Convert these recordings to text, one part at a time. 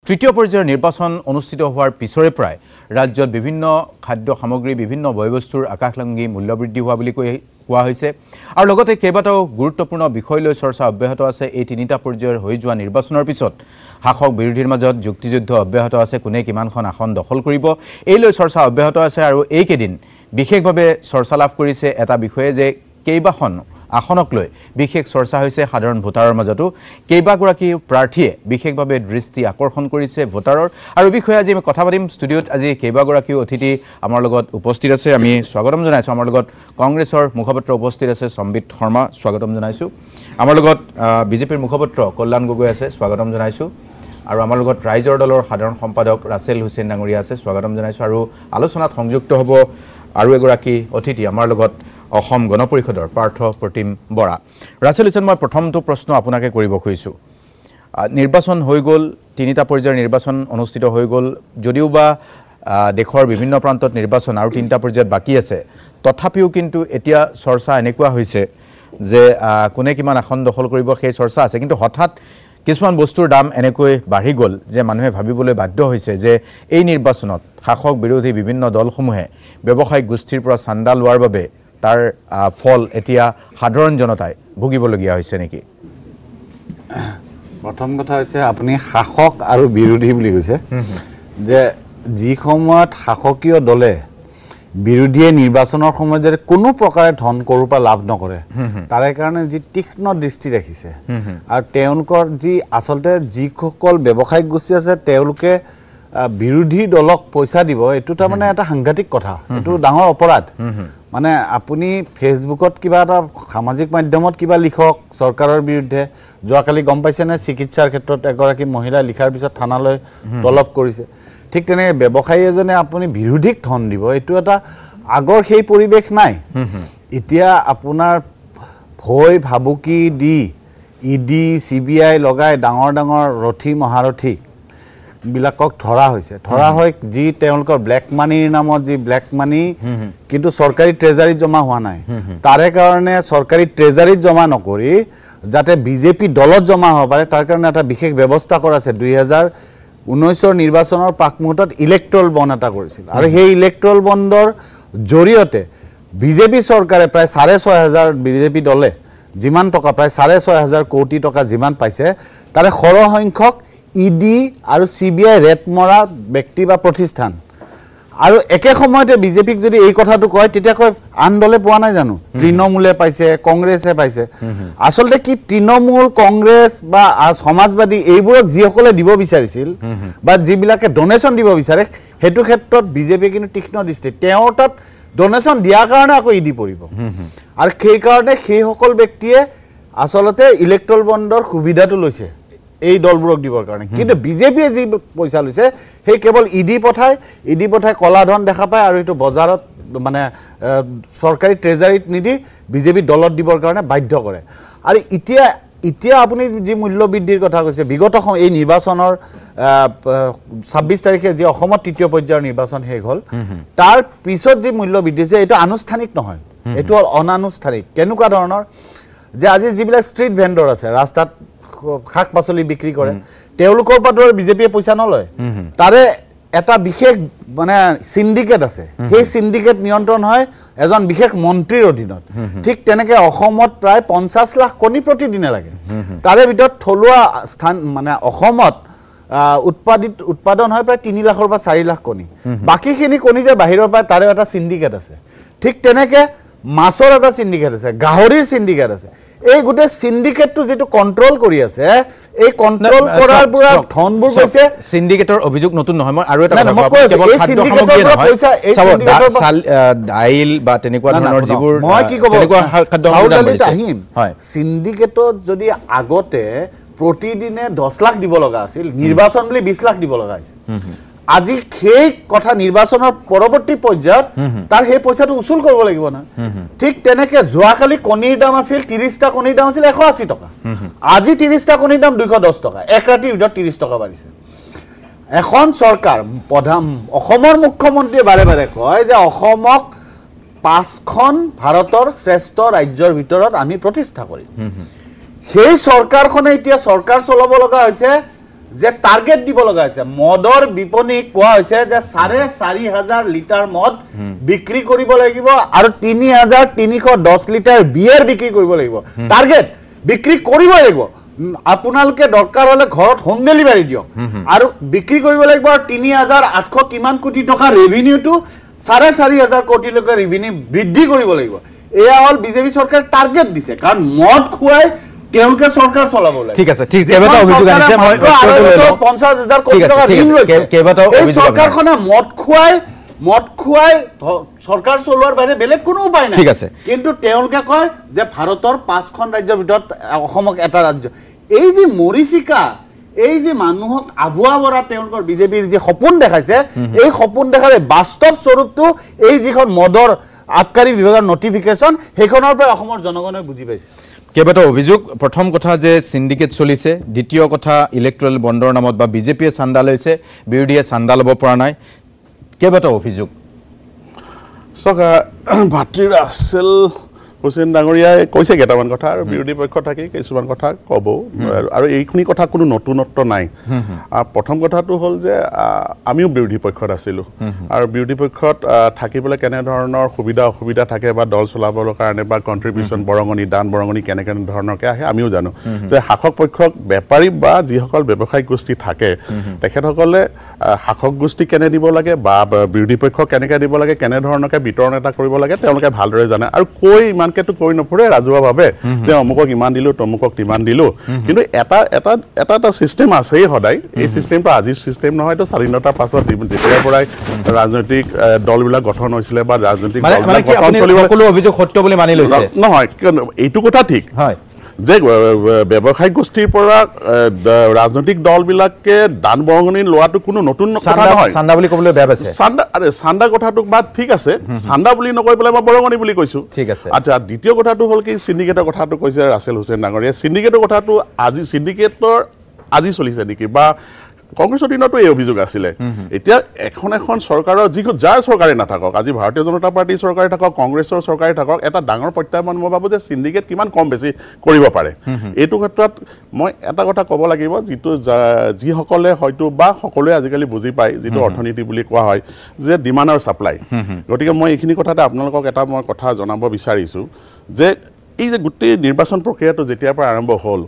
তৃতীয় পৰ্যায়ৰ নিৰ্বাচন অনুষ্ঠিত হোৱাৰ পিছৰে পৰাই ৰাজ্যত বিভিন্ন খাদ্য সামগ্ৰী বিভিন্ন বয়বস্তুৰ আকাশলংঘী মূল্যবৃদ্ধি হোৱা বুলি কোৱা হৈছে আৰু লগতে কেইবাটাও গুৰুত্বপূৰ্ণ বিষয় লৈ চৰ্চা অব্যাহত আছে এই তিনিটা পৰ্যায়ৰ হৈ যোৱা নিৰ্বাচনৰ পিছত শাসক বিৰোধীৰ মাজত যুক্তিযুদ্ধ অব্যাহত আছে কোনে কিমানখন আসন দখল কৰিব এই লৈ চৰ্চা অব্যাহত আছে আৰু এই কেদিন বিশেষভাৱে চৰ্চা লাভ কৰিছে এটা বিষয়ে যে কেইবাখন আসনক লৈ বিশেষ চৰ্চা হৈছে সাধাৰণ ভোটাৰৰ মাজতো কেইবাগৰাকী প্ৰাৰ্থীয়ে বিশেষভাৱে দৃষ্টি আকৰ্ষণ কৰিছে ভোটাৰৰ আৰু বিষয়ে আজি আমি কথা পাতিম ষ্টুডিঅ'ত আজি কেইবাগৰাকী অতিথি আমাৰ লগত উপস্থিত আছে আমি স্বাগতম জনাইছো আমাৰ লগত কংগ্ৰেছৰ মুখপাত্ৰ উপস্থিত আছে সম্বিত শৰ্মা স্বাগতম জনাইছো আমাৰ লগত বিজেপিৰ মুখপাত্ৰ কল্যাণ গগৈ আছে স্বাগতম জনাইছো আৰু আমাৰ লগত ৰাইজৰ দলৰ সাধাৰণ সম্পাদক ৰাছেল হুছেইন ডাঙৰীয়া আছে স্বাগতম জনাইছো আৰু আলোচনাত সংযুক্ত হ'ব আৰু এগৰাকী অতিথি আমাৰ লগত অসম গণ পৰিষদৰ পাৰ্থ প্ৰতিম বৰা ৰাছেল হুছেইন মই প্ৰথমটো প্ৰশ্ন আপোনাকে কৰিব খুজিছো নিৰ্বাচন হৈ গ'ল তিনিটা পৰ্যায়ৰ নিৰ্বাচন অনুষ্ঠিত হৈ গ'ল যদিও বা দেশৰ বিভিন্ন প্ৰান্তত নিৰ্বাচন আৰু তিনিটা পৰ্যায়ত বাকি আছে তথাপিও কিন্তু এতিয়া চৰ্চা এনেকুৱা হৈছে যে কোনে কিমান আসন দখল কৰিব সেই চৰ্চা আছে কিন্তু হঠাৎ কিছুমান বস্তুৰ দাম এনেকৈ বাঢ়ি গ'ল যে মানুহে ভাবিবলৈ বাধ্য হৈছে যে এই নিৰ্বাচনত শাসক বিৰোধী বিভিন্ন দলসমূহে ব্যৱসায়িক গোষ্ঠীৰ পৰা চান্দা লোৱাৰ বাবে তাৰ ফল এতিয়া সাধাৰণ জনতাই ভুগিবলগীয়া হৈছে নেকি প্ৰথম কথা হৈছে আপুনি শাসক আৰু বিৰোধী বুলি কৈছে যে যি সময়ত শাসকীয় দলে বিৰোধীয়ে নিৰ্বাচনৰ সময়ত যদি কোনো প্ৰকাৰে ধন কৰোঁ পৰা লাভ নকৰে তাৰে কাৰণে যি তীক্ষ্ণ দৃষ্টি ৰাখিছে আৰু তেওঁলোকৰ যি আচলতে যিসকল ব্যৱসায়িক গোষ্ঠী আছে তেওঁলোকে বিৰোধী দলক পইচা দিব এইটো তাৰমানে এটা সাংঘাতিক কথা এইটো ডাঙৰ অপৰাধ মানে আপুনি ফেচবুকত কিবা এটা সামাজিক মাধ্যমত কিবা লিখক চৰকাৰৰ বিৰুদ্ধে যোৱাকালি গম পাইছেনে চিকিৎসাৰ ক্ষেত্ৰত এগৰাকী মহিলা লিখাৰ পিছত থানালৈ তলব কৰিছে ঠিক তেনেকৈ ব্যৱসায়ী এজনে আপুনি বিৰোধীক ধন দিব এইটো এটা আগৰ সেই পৰিৱেশ নাই এতিয়া আপোনাৰ ভয় ভাবুকি দি ইডি CBI লগাই ডাঙৰ ডাঙৰ ৰথী মহাৰথী বিলাকক ধৰা হৈছে ধৰা হয় যি তেওঁলোকৰ ব্লেক মানিৰ নামত যি ব্লেক মানি কিন্তু চৰকাৰী ট্ৰেজাৰীত জমা হোৱা নাই তাৰে কাৰণে চৰকাৰী ট্ৰেজাৰীত জমা নকৰি যাতে বিজেপি দলত জমা হ'ব পাৰে তাৰ কাৰণে এটা বিশেষ ব্যৱস্থা কৰা আছে 2019 নিৰ্বাচনৰ প্ৰাক মুহূৰ্তত ইলেক্ট্ৰল বণ্ড এটা কৰিছিল আৰু সেই ইলেক্ট্ৰল বণ্ডৰ জৰিয়তে বিজেপি চৰকাৰে প্ৰায় 6,500 বিজেপি দলে যিমান টকা প্ৰায় 6,500 কোটি টকা যিমান পাইছে তাৰে সৰহ সংখ্যক ইডি আৰু CBI ৰেট মৰা ব্যক্তি বা প্ৰতিষ্ঠান আৰু একে সময়তে বিজেপিক যদি এই কথাটো কয় তেতিয়া কয় আন দলে পোৱা নাই জানো তৃণমূলে পাইছে কংগ্ৰেছে পাইছে আচলতে কি তৃণমূল কংগ্ৰেছ বা সমাজবাদী এইবোৰক যিসকলে দিব বিচাৰিছিল বা যিবিলাকে ডোনেশ্যন দিব বিচাৰে হেতু ক্ষেত্ৰত বিজেপি কিন্তু তীক্ষ্ণ দৃষ্টি তেওঁৰ তাত ডোনেশ্যন দিয়াৰ কাৰণে আকৌ ইডি পৰিব আৰু সেই কাৰণে সেই সকল ব্যক্তিয়ে আচলতে ইলেক্ট্ৰল বণ্ডৰ সুবিধাটো লৈছে এই দলবোৰক দিবৰ কাৰণে কিন্তু বিজেপিয়ে যি পইচা লৈছে সেই কেৱল ইডি পঠাই কলা ধন দেখা পায় আৰু এইটো বজাৰত মানে চৰকাৰী ট্ৰেজাৰীত নিদি বিজেপি দলত দিবৰ কাৰণে বাধ্য কৰে আৰু এতিয়া আপুনি যি মূল্য বৃদ্ধিৰ কথা কৈছে বিগত এই নিৰ্বাচনৰ 26 তাৰিখে যি অসমত তৃতীয় পৰ্যায়ৰ নিৰ্বাচন শেষ হ'ল তাৰ পিছত যি মূল্য বৃদ্ধি হৈছে এইটো আনুষ্ঠানিক নহয় এইটো হ'ল অনানুষ্ঠানিক কেনেকুৱা ধৰণৰ যে আজি যিবিলাক ষ্ট্ৰীট ভেণ্ডৰ আছে ৰাস্তাত শাক পাচলি বিক্ৰী কৰে তেওঁলোকৰ পৰা বিজেপিয়ে পইচা নলয় তাৰে এটা বিশেষ মানে সিন্ডিকেট আছে সেই সিন্ডিকেট নিয়ন্ত্ৰণ হয় এজন বিশেষ মন্ত্ৰীৰ অধীনত ঠিক তেনেকৈ অসমত প্ৰায় 50 লাখ কণী প্ৰতিদিনে লাগে তাৰে ভিতৰত থলুৱা স্থান মানে অসমত উৎপাদন হয় প্ৰায় 3 লাখৰ পৰা 4 লাখ কণী বাকিখিনি কণী যে বাহিৰৰ পৰা তাৰে এটা সিন্ডিকেট আছে ঠিক তেনেকৈ মাছৰ এটা সিন্ডিকেট আছে গাহৰিৰ সিন্ডিকেট আছে এই গোটে সিন্ডিকেটটো যেটো কন্ট্ৰোল কৰি আছে এই কন্ট্ৰোল কৰাৰ পৰা ধনবোৰ কৈছে সিন্ডিকেটৰ অভিযোগ নতুন নহয় মই আৰু এটা কথা কেৱল খাদ্য সামগ্ৰী নহয় ডাইল বা তেনেকুৱা ধৰণৰ যিবোৰ মই কি ক'ব খাদ্য সামগ্ৰী আহিম সিন্ডিকেটত যদি আগতে প্ৰতিদিনে 10 লাখ দিব লগা আছিল নিৰ্বাচন বুলি 20 লাখ দিব লগা আছিল আজি সেই কথা নিৰ্বাচনৰ পৰৱৰ্তী পৰ্যায়ত তাৰ সেই পইচাটো উসুল কৰিব লাগিব না ঠিক তেনেকৈ যোৱাকালি কণীৰ দাম আছিল 30টা কণীৰ দাম আছিল 180 টকা আজি 30টা কণীৰ দাম 210 টকা এক ৰাতিৰ ভিতৰত 30 টকা বাঢ়িছে এখন চৰকাৰ প্ৰধান অসমৰ মুখ্যমন্ত্ৰীয়ে বাৰে বাৰে কয় যে অসমক 5খন ভাৰতৰ শ্ৰেষ্ঠ ৰাজ্যৰ ভিতৰত আমি প্ৰতিষ্ঠা কৰিম সেই চৰকাৰখনে এতিয়া চৰকাৰ চলাব লগা হৈছে যে টাৰ্গেট দিব লগা হৈছে মদৰ বিপণী কোৱা হৈছে যে 4,500 লিটাৰ মদ বিক্ৰী কৰিব লাগিব আৰু 3,310 লিটাৰ বিয়েৰ বিক্ৰী কৰিব লাগিব টাৰ্গেট বিক্ৰী কৰিব লাগিব আপোনালোকে দৰকাৰ হলে ঘৰত হোম ডেলিভাৰী দিয়ক আৰু বিক্ৰী কৰিব লাগিব 3,800 কিমান কোটি টকা ৰেভিনিউটো 4,500 কোটিলৈকে ৰেভিনিউ বৃদ্ধি কৰিব লাগিব এয়া হল বিজেপি চৰকাৰ টাৰ্গেট দিছে কাৰণ মদ খুৱাই তেওঁলোকে চৰকাৰ চলাব লাগে ঠিক আছে ঠিক কেইবাটাও অভিযোগ আনিছে মই 50,000 কোটি টকা ঋণ লৈছে কেইবাটাও অভিযোগ চৰকাৰখনে মদ খুৱাই চৰকাৰ চলোৱাৰ বাহিৰে বেলেগ কোনো উপায় নাই ঠিক আছে কিন্তু তেওঁলোকে কয় যে ভাৰতৰ 5খন ৰাজ্যৰ ভিতৰত অসমক এটা ৰাজ্য এই যে মৰিচিকা এই যে মানুহক আবুৱা বৰা তেওঁলোকৰ বিজেপিৰ যে সপোন দেখাইছে এই সপোন দেখাৰ বাস্তৱ স্বৰূপটো এই যিখন মদৰ আবকাৰী বিভাগৰ নটিফিকেশন সেইখনৰ পৰা অসমৰ জনগণে বুজি পাইছে কেইবাটাও অভিযোগ প্ৰথম কথা যে সিন্ডিকেট চলিছে দ্বিতীয় কথা ইলেক্ট্ৰেল বণ্ডৰ নামত বা বিজেপিয়ে চান্দা লৈছে বিৰোধীয়ে চান্দা ল'ব পৰা নাই কেইবাটাও অভিযোগ ভাতৃ ৰাছেল হুছেইন ডাঙৰীয়াই কৈছে কেইটামান কথা আৰু বিৰোধী পক্ষ থাকি কিছুমান কথা ক'ব আৰু এইখিনি কথা কোনো নতুনত্ব নাই প্ৰথম কথাটো হ'ল যে আমিও বিৰোধী পক্ষত আছিলোঁ আৰু বিৰোধী পক্ষত থাকি পেলাই কেনেধৰণৰ সুবিধা অসুবিধা থাকে বা দল চলাবৰ কাৰণে বা কণ্ট্ৰিবিউশ্যন বৰঙণি দান বৰঙণি কেনে ধৰণৰকৈ আহে আমিও জানো যে শাসক পক্ষক বেপাৰী বা যিসকল ব্যৱসায়িক গোষ্ঠী থাকে তেখেতসকলে শাসক গোষ্ঠী কেনে দিব লাগে বা বিৰোধী পক্ষক কেনেকৈ দিব লাগে কেনেধৰণৰকৈ বিতৰণ এটা কৰিব লাগে তেওঁলোকে ভালদৰে জানে আৰু কৈ ইমানকেতো কৰি নপৰে ৰাজহুৱাভাৱে যে অমুকক ইমান দিলোঁ তমুকক তিমান দিলোঁ কিন্তু এটা চিষ্টেম আছেই সদায় এই চিষ্টেমটো আজিৰ চিষ্টেম নহয়তো স্বাধীনতাৰ পাছত যেতিয়াৰ পৰাই ৰাজনৈতিক দলবিলাক গঠন হৈছিলে বা ৰাজনৈতিক সকলো অভিযোগ সত্য বুলি মানি লৈছে নহয় এইটো কথা ঠিক হয় যে ব্যৱসায়িক গোষ্ঠীৰ পৰা ৰাজনৈতিক দলবিলাকে দান বৰঙণি লোৱাটো কোনো নতুন কথা নহয় চান্দা বুলি ক'বলৈ বেয়া পাইছে চান্দা কথাটো বা ঠিক আছে চান্দা বুলি নকৈ পেলাই মই বৰঙণি বুলি কৈছোঁ ঠিক আছে আচ্ছা দ্বিতীয় কথাটো হ'ল কি সিন্ডিকেটৰ কথাটো কৈছে ৰাছেল হুছেইন ডাঙৰীয়া সিন্ডিকেটৰ কথাটো আজি চলিছে নেকি বা কংগ্ৰেছৰ দিনতো এই অভিযোগ আছিলে এতিয়া এখন চৰকাৰৰ যাৰ চৰকাৰে নাথাকক আজি ভাৰতীয় জনতা পাৰ্টীৰ চৰকাৰে থাকক কংগ্ৰেছৰ চৰকাৰে থাকক এটা ডাঙৰ প্ৰত্যাহ্বান মই ভাবোঁ যে সিন্ডিকেট কিমান কম বেছি কৰিব পাৰে এইটো ক্ষেত্ৰত মই এটা কথা ক'ব লাগিব যিটো যিসকলে হয়তো বা সকলোৱে আজিকালি বুজি পায় যিটো অৰ্থনীতি বুলি কোৱা হয় যে ডিমাণ্ড আৰু ছাপ্লাই গতিকে মই এইখিনি কথাতে আপোনালোকক এটা মই কথা জনাব বিচাৰিছোঁ যে এই যে গোটেই নিৰ্বাচন প্ৰক্ৰিয়াটো যেতিয়াৰ পৰা আৰম্ভ হ'ল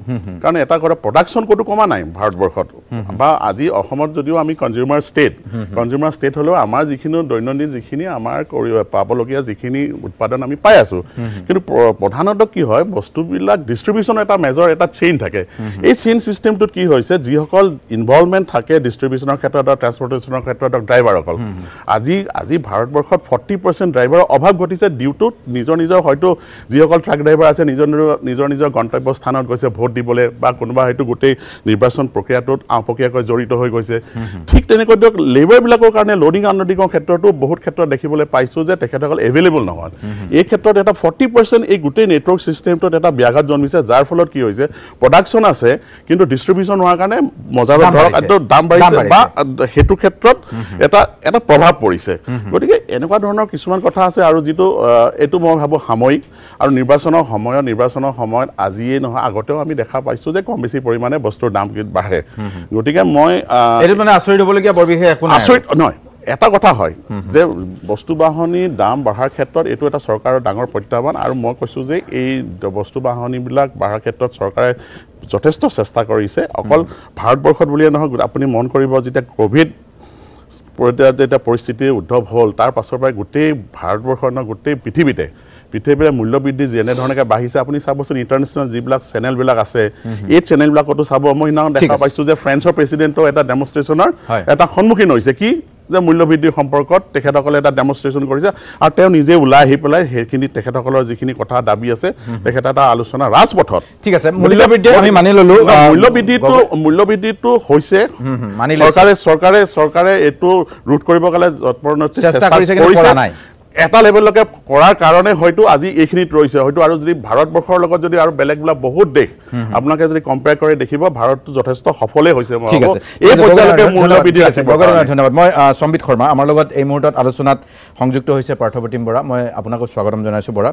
কাৰণ এটা কথা প্ৰডাকশ্যন ক'তো কমা নাই ভাৰতবৰ্ষত বা আজি অসমত যদিও আমি কনজিউমাৰ ষ্টেট হ'লেও আমাৰ যিখিনি দৈনন্দিন যিখিনি আমাৰ পাবলগীয়া যিখিনি উৎপাদন আমি পাই আছোঁ কিন্তু প্ৰধানতঃ কি হয় বস্তুবিলাক ডিষ্ট্ৰিবিউশ্যনৰ এটা মেজৰ এটা চেইন থাকে এই চেইন ছিষ্টেমটোত কি হৈছে যিসকল ইনভলভমেণ্ট থাকে ডিষ্ট্ৰিবিউশ্যনৰ ক্ষেত্ৰত ট্ৰান্সপৰ্টেশ্যনৰ ক্ষেত্ৰত ড্ৰাইভাৰসকল আজি ভাৰতবৰ্ষত 40% ড্ৰাইভাৰৰ অভাৱ ঘটিছে ডিউ টু নিজৰ হয়তো যিসকল ট্ৰাক ড্ৰাইভাৰ আছে নিজৰ গন্তব্য স্থানত গৈছে ভোট দিবলৈ বা কোনোবা হয়তো গোটেই নিৰ্বাচন প্ৰক্ৰিয়াটোত আওপকীয়াকৈ জড়িত হৈ গৈছে ঠিক তেনেকৈ দিয়ক লেবাৰবিলাকৰ কাৰণে লোডিং আনলোডিঙৰ ক্ষেত্ৰতো বহুত ক্ষেত্ৰত দেখিবলৈ পাইছোঁ যে তেখেতসকল এভেইলেবল নহয় এই ক্ষেত্ৰত এটা 40% এই গোটেই নেটৱৰ্ক ছিষ্টেমটোত এটা ব্যাঘাত জন্মিছে যাৰ ফলত কি হৈছে প্ৰডাকশ্যন আছে কিন্তু ডিষ্ট্ৰিবিউশ্যন হোৱাৰ কাৰণে বজাৰত ধৰক দাম বাঢ়িছে বা সেইটো ক্ষেত্ৰত এটা প্ৰভাৱ পৰিছে গতিকে এনেকুৱা ধৰণৰ কিছুমান কথা আছে আৰু যিটো এইটো মই ভাবোঁ সাময়িক আৰু নিৰ্বাচনৰ সময়ত আজিয়ে নহয় আগতেও আমি দেখা পাইছোঁ যে কম বেছি পৰিমাণে বস্তুৰ দাম বাঢ়ে গতিকে মই এইটো মানে আচৰিত হ'বলগীয়া বৰ বিশেষ একো আচৰিত নহয় এটা কথা হয় যে বস্তু বাহনীৰ দাম বঢ়াৰ ক্ষেত্ৰত এইটো এটা চৰকাৰৰ ডাঙৰ প্ৰত্যাহ্বান আৰু মই কৈছোঁ যে এই বস্তু বাহনীবিলাক বঢ়াৰ ক্ষেত্ৰত চৰকাৰে যথেষ্ট চেষ্টা কৰিছে অকল ভাৰতবৰ্ষত বুলিয়ে নহয় আপুনি মন কৰিব যেতিয়া ক'ভিড যেতিয়া পৰিস্থিতি উদ্ভৱ হ'ল তাৰ পাছৰ পৰাই গোটেই ভাৰতবৰ্ষৰ গোটেই পৃথিৱীতে মূল্য বৃদ্ধি যেনেধৰণে বাঢ়িছে আপুনি চাবচোন ইণ্টাৰনেশ্যনেল যিবিলাক চেনেলবিলাক আছে এই চেনেলবিলাকতো চাব মই সিদিনাখন দেখা পাইছোঁ যে ফ্ৰেন্সৰ প্ৰেচিডেণ্টৰ এটা ডেমনষ্ট্ৰেশ্যনৰ এটা সন্মুখীন হৈছে কি যে মূল্য বৃদ্ধিৰ সম্পৰ্কত তেখেতসকলে এটা ডেমনষ্ট্ৰেশ্যন কৰিছে আৰু তেওঁ নিজে ওলাই আহি পেলাই সেইখিনি তেখেতসকলৰ যিখিনি কথা দাবী আছে তেখেত এটা আলোচনা ৰাজপথত ঠিক আছে মূল্য বৃদ্ধি আমি মানি ল'লো মূল্য বৃদ্ধিটো হৈছে চৰকাৰে এইটো ৰোধ কৰিবৰ কাৰণে চেষ্টা কৰিছে নাই এটা লেভেললৈকে কৰাৰ কাৰণে হয়তো আজি এইখিনিত ৰৈছে হয়তো আৰু যদি ভাৰতবৰ্ষৰ লগত যদি আৰু বেলেগবিলাক বহুত দেশ আপোনালোকে যদি কম্পেয়াৰ কৰি দেখিব ভাৰতটো যথেষ্ট সফলেই হৈছে এই পৰ্যায়লৈকে মূল্য বৃদ্ধি আছে ধন্যবাদ মই সম্বিত শৰ্মা আমাৰ লগত এই মুহূৰ্তত আলোচনাত সংযুক্ত হৈছে পাৰ্থপ্ৰতিম বৰা মই আপোনাকো স্বাগতম জনাইছোঁ বৰা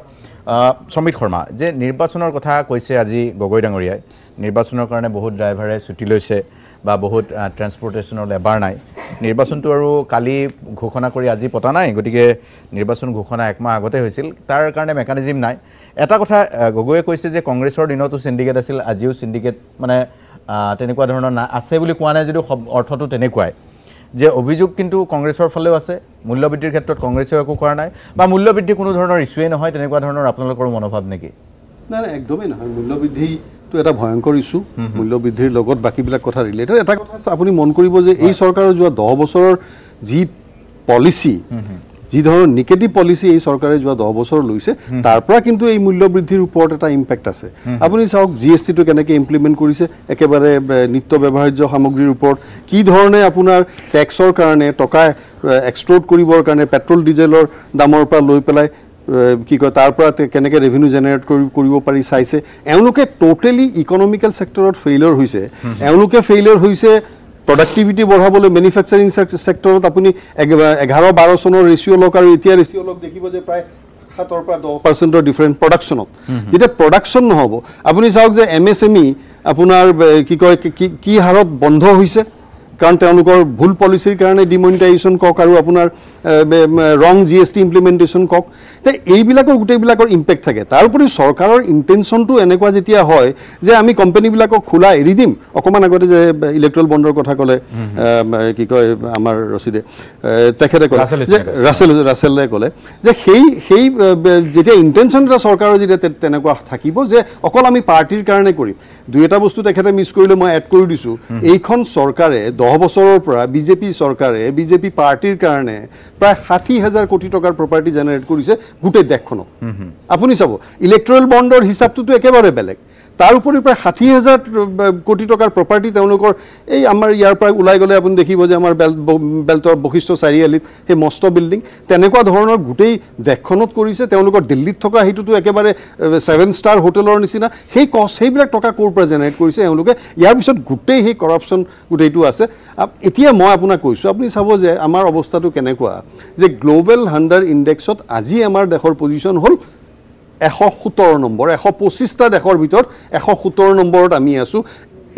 সম্বিত শৰ্মা যে নিৰ্বাচনৰ কথা কৈছে আজি গগৈ ডাঙৰীয়াই নিৰ্বাচনৰ কাৰণে বহুত ড্ৰাইভাৰে ছুটি লৈছে বা বহুত ট্ৰেন্সপৰ্টেশ্যনৰ লেবাৰ নাই নিৰ্বাচনটো আৰু কালি ঘোষণা কৰি আজি পতা নাই গতিকে নিৰ্বাচন ঘোষণা একমাহ আগতে হৈছিল তাৰ কাৰণে মেকানিজম নাই এটা কথা গগৈয়ে কৈছে যে কংগ্ৰেছৰ দিনতো সিন্ডিকেট আছিল আজিও সিন্ডিকেট মানে তেনেকুৱা ধৰণৰ আছে বুলি কোৱা নাই যদিও অৰ্থটো তেনেকুৱাই যে অভিযোগ কিন্তু কংগ্ৰেছৰ ফালেও আছে মূল্যবৃদ্ধিৰ ক্ষেত্ৰত কংগ্ৰেছেও একো কৰা নাই বা মূল্যবৃদ্ধি কোনো ধৰণৰ ইস্যুৱে নহয় তেনেকুৱা ধৰণৰ আপোনালোকৰ মনোভাৱ নেকি নাই একদমেই নহয় মূল্যবৃদ্ধিটো এটা ভয়ংকৰ ইস্যু মূল্যবৃদ্ধিৰ লগত বাকীবিলাক কথা ৰিলেটেড এটা কথা আপুনি মন কৰিব যে এই চৰকাৰৰ যোৱা 10 বছৰৰ যি পলিচি যি ধৰণৰ নিগেটিভ পলিচি এই চৰকাৰে যোৱা 10 বছৰ লৈছে তাৰ পৰা কিন্তু এই মূল্যবৃদ্ধিৰ ওপৰত এটা ইম্পেক্ট আছে আপুনি চাওক জিএসটিটো কেনেকৈ ইমপ্লিমেণ্ট কৰিছে একেবাৰে নিত্য ব্যৱহাৰ্য সামগ্ৰীৰ ওপৰত কি ধৰণে আপোনাৰ টেক্সৰ কাৰণে টকা এক্সট্ৰোট কৰিবৰ কাৰণে পেট্ৰল ডিজেলৰ দামৰ পৰা লৈ পেলাই কি কয় তাৰ পৰা কেনেকৈ ৰেভিনিউ জেনেৰেট কৰিব পাৰি চাইছে এওঁলোকে টোটেলি ইকনমিকেল সেক্টৰত ফেইলিয়ৰ হৈছে এওঁলোকে ফেইলিয়ৰ হৈছে প্ৰডাক্টিভিটি বঢ়াবলৈ মেনুফেকচাৰিং সেক্টৰত আপুনি 11-12 চনৰ ৰেচিঅ' লওক আৰু এতিয়া ৰেচিঅ' লওক দেখিব যে প্ৰায় 7 পৰা 10% ডিফাৰেন্ট প্ৰডাকশ্যনত যেতিয়া প্ৰডাকশ্যন নহ'ব আপুনি চাওক যে MSME আপোনাৰ কি কয় কি হাৰত বন্ধ হৈছে কাৰণ তেওঁলোকৰ ভুল পলিচিৰ কাৰণে ডিমনিটাইজেশ্যন কক আৰু আপোনাৰ ৰং জিএসটি ইমপ্লিমেন্টেশ্যন কক তে এইবিলাকৰ গোটেইবিলাকৰ ইম্পেক্ট থাকে তাৰ উপৰি চৰকাৰৰ ইণ্টেনশ্যনটো এনেকুৱা যেতিয়া হয় যে আমি কোম্পানীবিলাকক খোলা এৰি দিম অকণমান আগতে যে ইলেক্ট্ৰল বণ্ডৰ কথা ক'লে কি কয় আমাৰ ৰচিদে তেখেতে ক'লে যে ৰাছেলে ক'লে যে সেই যেতিয়া ইণ্টেনশ্যন এটা চৰকাৰৰ যেতিয়া তেনেকুৱা থাকিব যে অকল আমি পাৰ্টিৰ কাৰণে কৰিম দুই এটা বস্তু তেখেতে মিছ কৰিলে মই এড কৰি দিছোঁ এইখন চৰকাৰে 10 বছৰৰ পৰা বিজেপি চৰকাৰে বিজেপি পাৰ্টিৰ কাৰণে প্ৰায় 60,000 কোটি টকাৰ প্ৰপাৰ্টি জেনেৰেট কৰিছে গোটেই দেশখনত আপুনি চাব ইলেক্ট্ৰল বণ্ডৰ হিচাপটোতো একেবাৰে বেলেগ তাৰ উপৰি প্ৰায় 60,000 কোটি টকাৰ প্ৰপাৰ্টি তেওঁলোকৰ এই আমাৰ ইয়াৰ পৰা ওলাই গ'লে আপুনি দেখিব যে আমাৰ বেলতৰ বশিষ্ঠ চাৰিআলিত সেই মস্ত বিল্ডিং তেনেকুৱা ধৰণৰ গোটেই দেশখনত কৰিছে তেওঁলোকৰ দিল্লীত থকা সেইটোতো একেবাৰে 7 ষ্টাৰ হোটেলৰ নিচিনা সেইবিলাক টকা ক'ৰ পৰা জেনেৰেট কৰিছে এওঁলোকে ইয়াৰ পিছত গোটেই সেই কৰাপশ্যন গোটেইটো আছে এতিয়া মই আপোনাক কৈছোঁ আপুনি চাব যে আমাৰ অৱস্থাটো কেনেকুৱা যে গ্লোবেল হাণ্ডাৰ ইণ্ডেক্সত আজি আমাৰ দেশৰ পজিশ্যন হ'ল 117 নম্বৰ 125টা দেশৰ ভিতৰত 117 নম্বৰত আমি আছোঁ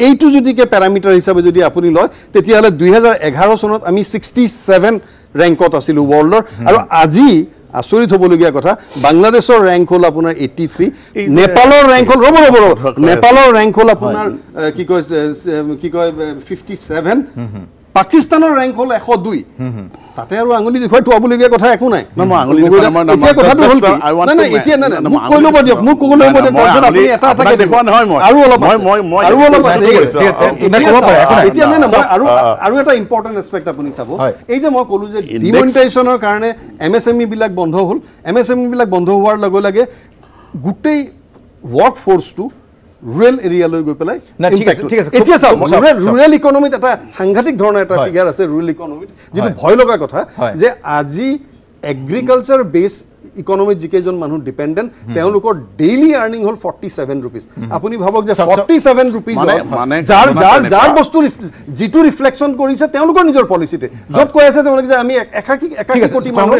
এইটো যদিকে প্যাৰামিটাৰ হিচাপে যদি আপুনি লয় তেতিয়াহ'লে 2011 চনত আমি 67 ৰেংকত আছিলোঁ ৱৰ্ল্ডৰ আৰু আজি আচৰিত হ'বলগীয়া কথা বাংলাদেশৰ ৰেংক হ'ল আপোনাৰ 83 নেপালৰ ৰেংক হ'ল নেপালৰ ৰেংক হ'ল আপোনাৰ কি কয় 57 পাকিস্তানৰ ৰেংক হ'ল 102 তাতে আৰু আঙুলি দেখুৱাই থোৱাবলগীয়া কথা একো নাই এতিয়া কথাটো হ'ল এতিয়া মোক কৈ ল'ব দিয়ক মোক ক'বলৈ হ'ব দিয়ক আপুনি এটা দেখুওৱা নহয় আৰু অলপ এতিয়া আৰু এটা ইম্পৰ্টেণ্ট এছপেক্ট আপুনি চাব এই যে মই ক'লো যে ডিমনিটাইজেশ্যনৰ কাৰণে MSME বিলাক বন্ধ হ'ল MSME বিলাক বন্ধ হোৱাৰ লগে লগে গোটেই ৱৰ্ক ফ'ৰ্চটো rural area লৈ গৈ পেলাই এতিয়া চাওক rural economy এটা সাংঘাতিক ধৰণৰ এটা ফিগাৰ আছে rural economy যেটো ভয় লগা কথা যে আজি এগ্ৰিকালচাৰ বেস ইকনমিক যিকেজন মানুহ ডিপেন্ডেন্ট তেওঁলোকৰ ডেইলি আৰ্নিং হল 47 रुपीस আপুনি ভাবক যে 47 रुपीस যাৰ বস্তু জিটো ৰিফ্লেকশন কৰিছে তেওঁলোকৰ নিজৰ পলিচিতে যত কৈ আছে তেওঁলোকে যে আমি একাকি কোটি মানুহ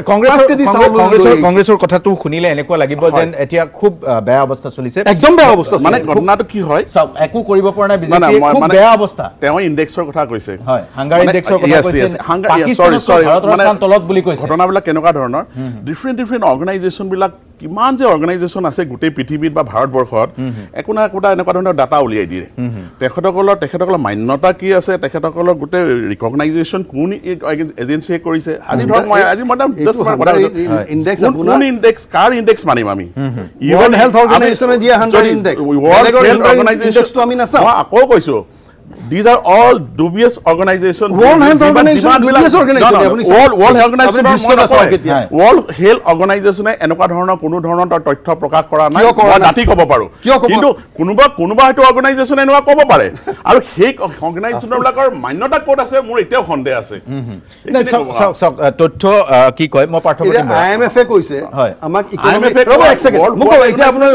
কংগ্ৰেছৰ কথাটো শুনিলে এনেকুৱা লাগিব যেন এতিয়া খুব বেয়া অৱস্থা চলিছে একদম বেয়া অৱস্থা মানে ঘটনাটো কি হয় একো কৰিব পৰা নাই বিজেপি খুব বেয়া অৱস্থা তেওঁ ইনডেক্সৰ কথা কৈছে হয় হাংগাৰ ইনডেক্সৰ কথা কৈছে সৰি মানে তলত বুলি কৈছে ঘটনাবিলাক কেনেকুৱা ধৰণৰ ডিফাৰেন্ট অৰ্গানাইজেশ্যন বিলাক কিমান যে অৰ্গানাইজেশ্যন আছে গোটেই পৃথিৱীত বা ভাৰতবৰ্ষত একোটা এনেকুৱা ধৰণৰ ডাটা উলিয়াই দিয়ে তেখেতসকলৰ মান্যতা কি আছে তেখেতসকলৰ গোটেই ৰিকগনাইজেশ্যন কোন এজেঞ্চিয়ে কৰিছে আজি ধৰক মই ইনডেক্স কাৰ ইনডেক্স মানিম আমি ৱৰ্ল্ড হেল্থ অৰ্গানাইজেশ্যনে দিয়া 100 ইনডেক্স ৱৰ্ল্ড হেল্থ অৰ্গানাইজেশ্যনটো আমি নাচাওঁ মই আকৌ কৈছোঁ these are all dubious organizations world health organization dubious organization world health organization এনেকুৱা ধৰণৰ কোনো ধৰণৰ তথ্য প্ৰকাশ কৰা নাই দাঁতি ক'ব পাৰো কিন্তু কোনোবা হয়তো অৰ্গানাইজেশ্যন এনেকুৱা ক'ব পাৰে আৰু সেই অৰ্গানাইজেশ্যনবিলাকৰ মান্যতা ক'ত আছে মোৰ এতিয়াও সন্দেহ আছে তথ্য কি কয় মই পাঠ্যপুথি IMF এ কৈছে আমাক ইকনমিক ৰব এক সেকেন্ড মোক এতিয়া আপোনাৰ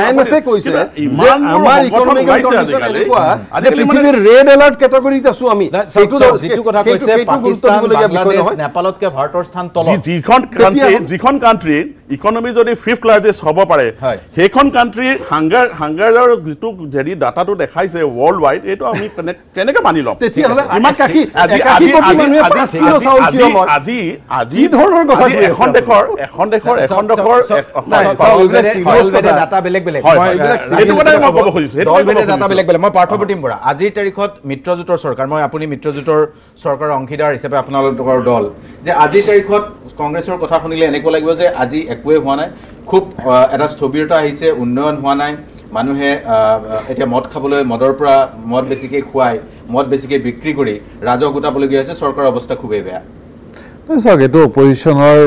IMF এ কৈছে যে আমাৰ ইকনমিক কণ্ডিশ্যন এনেকুৱা যে পৃথিৱীৰ ৰেড এলাৰ্ট কেটেগৰীত আছো আমি যেটো কথা কৈছে পাকিস্তান বাংলাদেশ নেপালতকে ভাৰতৰ স্থান তলত যিখন কান্ট্ৰি ইকনমি যদি 5th লাৰ্জেষ্ট হ'ব পাৰে সেইখন কান্ট্ৰি হাংগাৰৰ যেটো যদি ডাটাটো দেখাইছে ওয়াৰ্ল্ড ওয়াইড এটো আমি কেনেকৈ মানি লম তেতিয়াহলে আমাৰ কাকি আজি ধৰণৰ কথা এখন দেশৰ ডাটা বেলেগ বেলেগ এইটো কথা মই ক'ব খুজিছো দল বেলেগ ডাটা বেলেগ বেলেগ মই পাৰ্থপ্ৰতিম বৰা আজিৰ তাৰিখত মিত্ৰজোঁটৰ চৰকাৰ মই আপুনি মিত্ৰজোঁটৰ চৰকাৰৰ অংশীদাৰ হিচাপে আপোনালোকৰ দল যে আজিৰ তাৰিখত কংগ্ৰেছৰ কথা শুনিলে এনেকুৱা লাগিব যে আজি একোৱে হোৱা নাই খুব এটা স্থবিৰতা আহিছে উন্নয়ন হোৱা নাই মানুহে এতিয়া মদ খাবলৈ মদৰ পৰা মদ বেছিকৈ খুৱাই মদ বেছিকৈ বিক্ৰী কৰি ৰাজহ গোটাবলগীয়া হৈছে চৰকাৰৰ অৱস্থা খুবেই বেয়া চাওক এইটো অপজিশ্যনৰ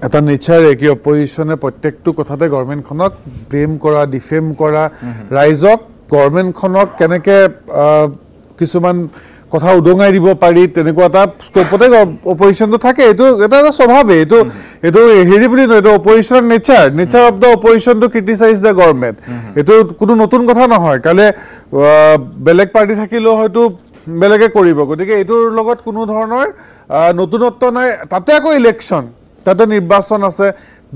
এটা নেচাৰে কি অপজিশ্যনে প্ৰত্যেকটো কথাতে গভৰ্ণমেণ্টখনক ব্লেম কৰা ডিফেম কৰা ৰাইজক গভৰ্ণমেণ্টখনক কেনেকৈ কিছুমান কথা উদঙাই দিব পাৰি তেনেকুৱা এটা স্কোপতে অপজিশ্যনটো থাকে এইটো এটা স্বভাৱেই এইটো হেৰি বুলি নহয় এইটো অপজিশ্যনৰ nature of the opposition to criticise the government এইটো কোনো নতুন কথা নহয় কালি বেলেগ পাৰ্টি থাকিলেও হয়তো বেলেগে কৰিব গতিকে এইটোৰ লগত কোনো ধৰণৰ নতুনত্ব নাই তাতে আকৌ ইলেকশ্যন তাতে নিৰ্বাচন আছে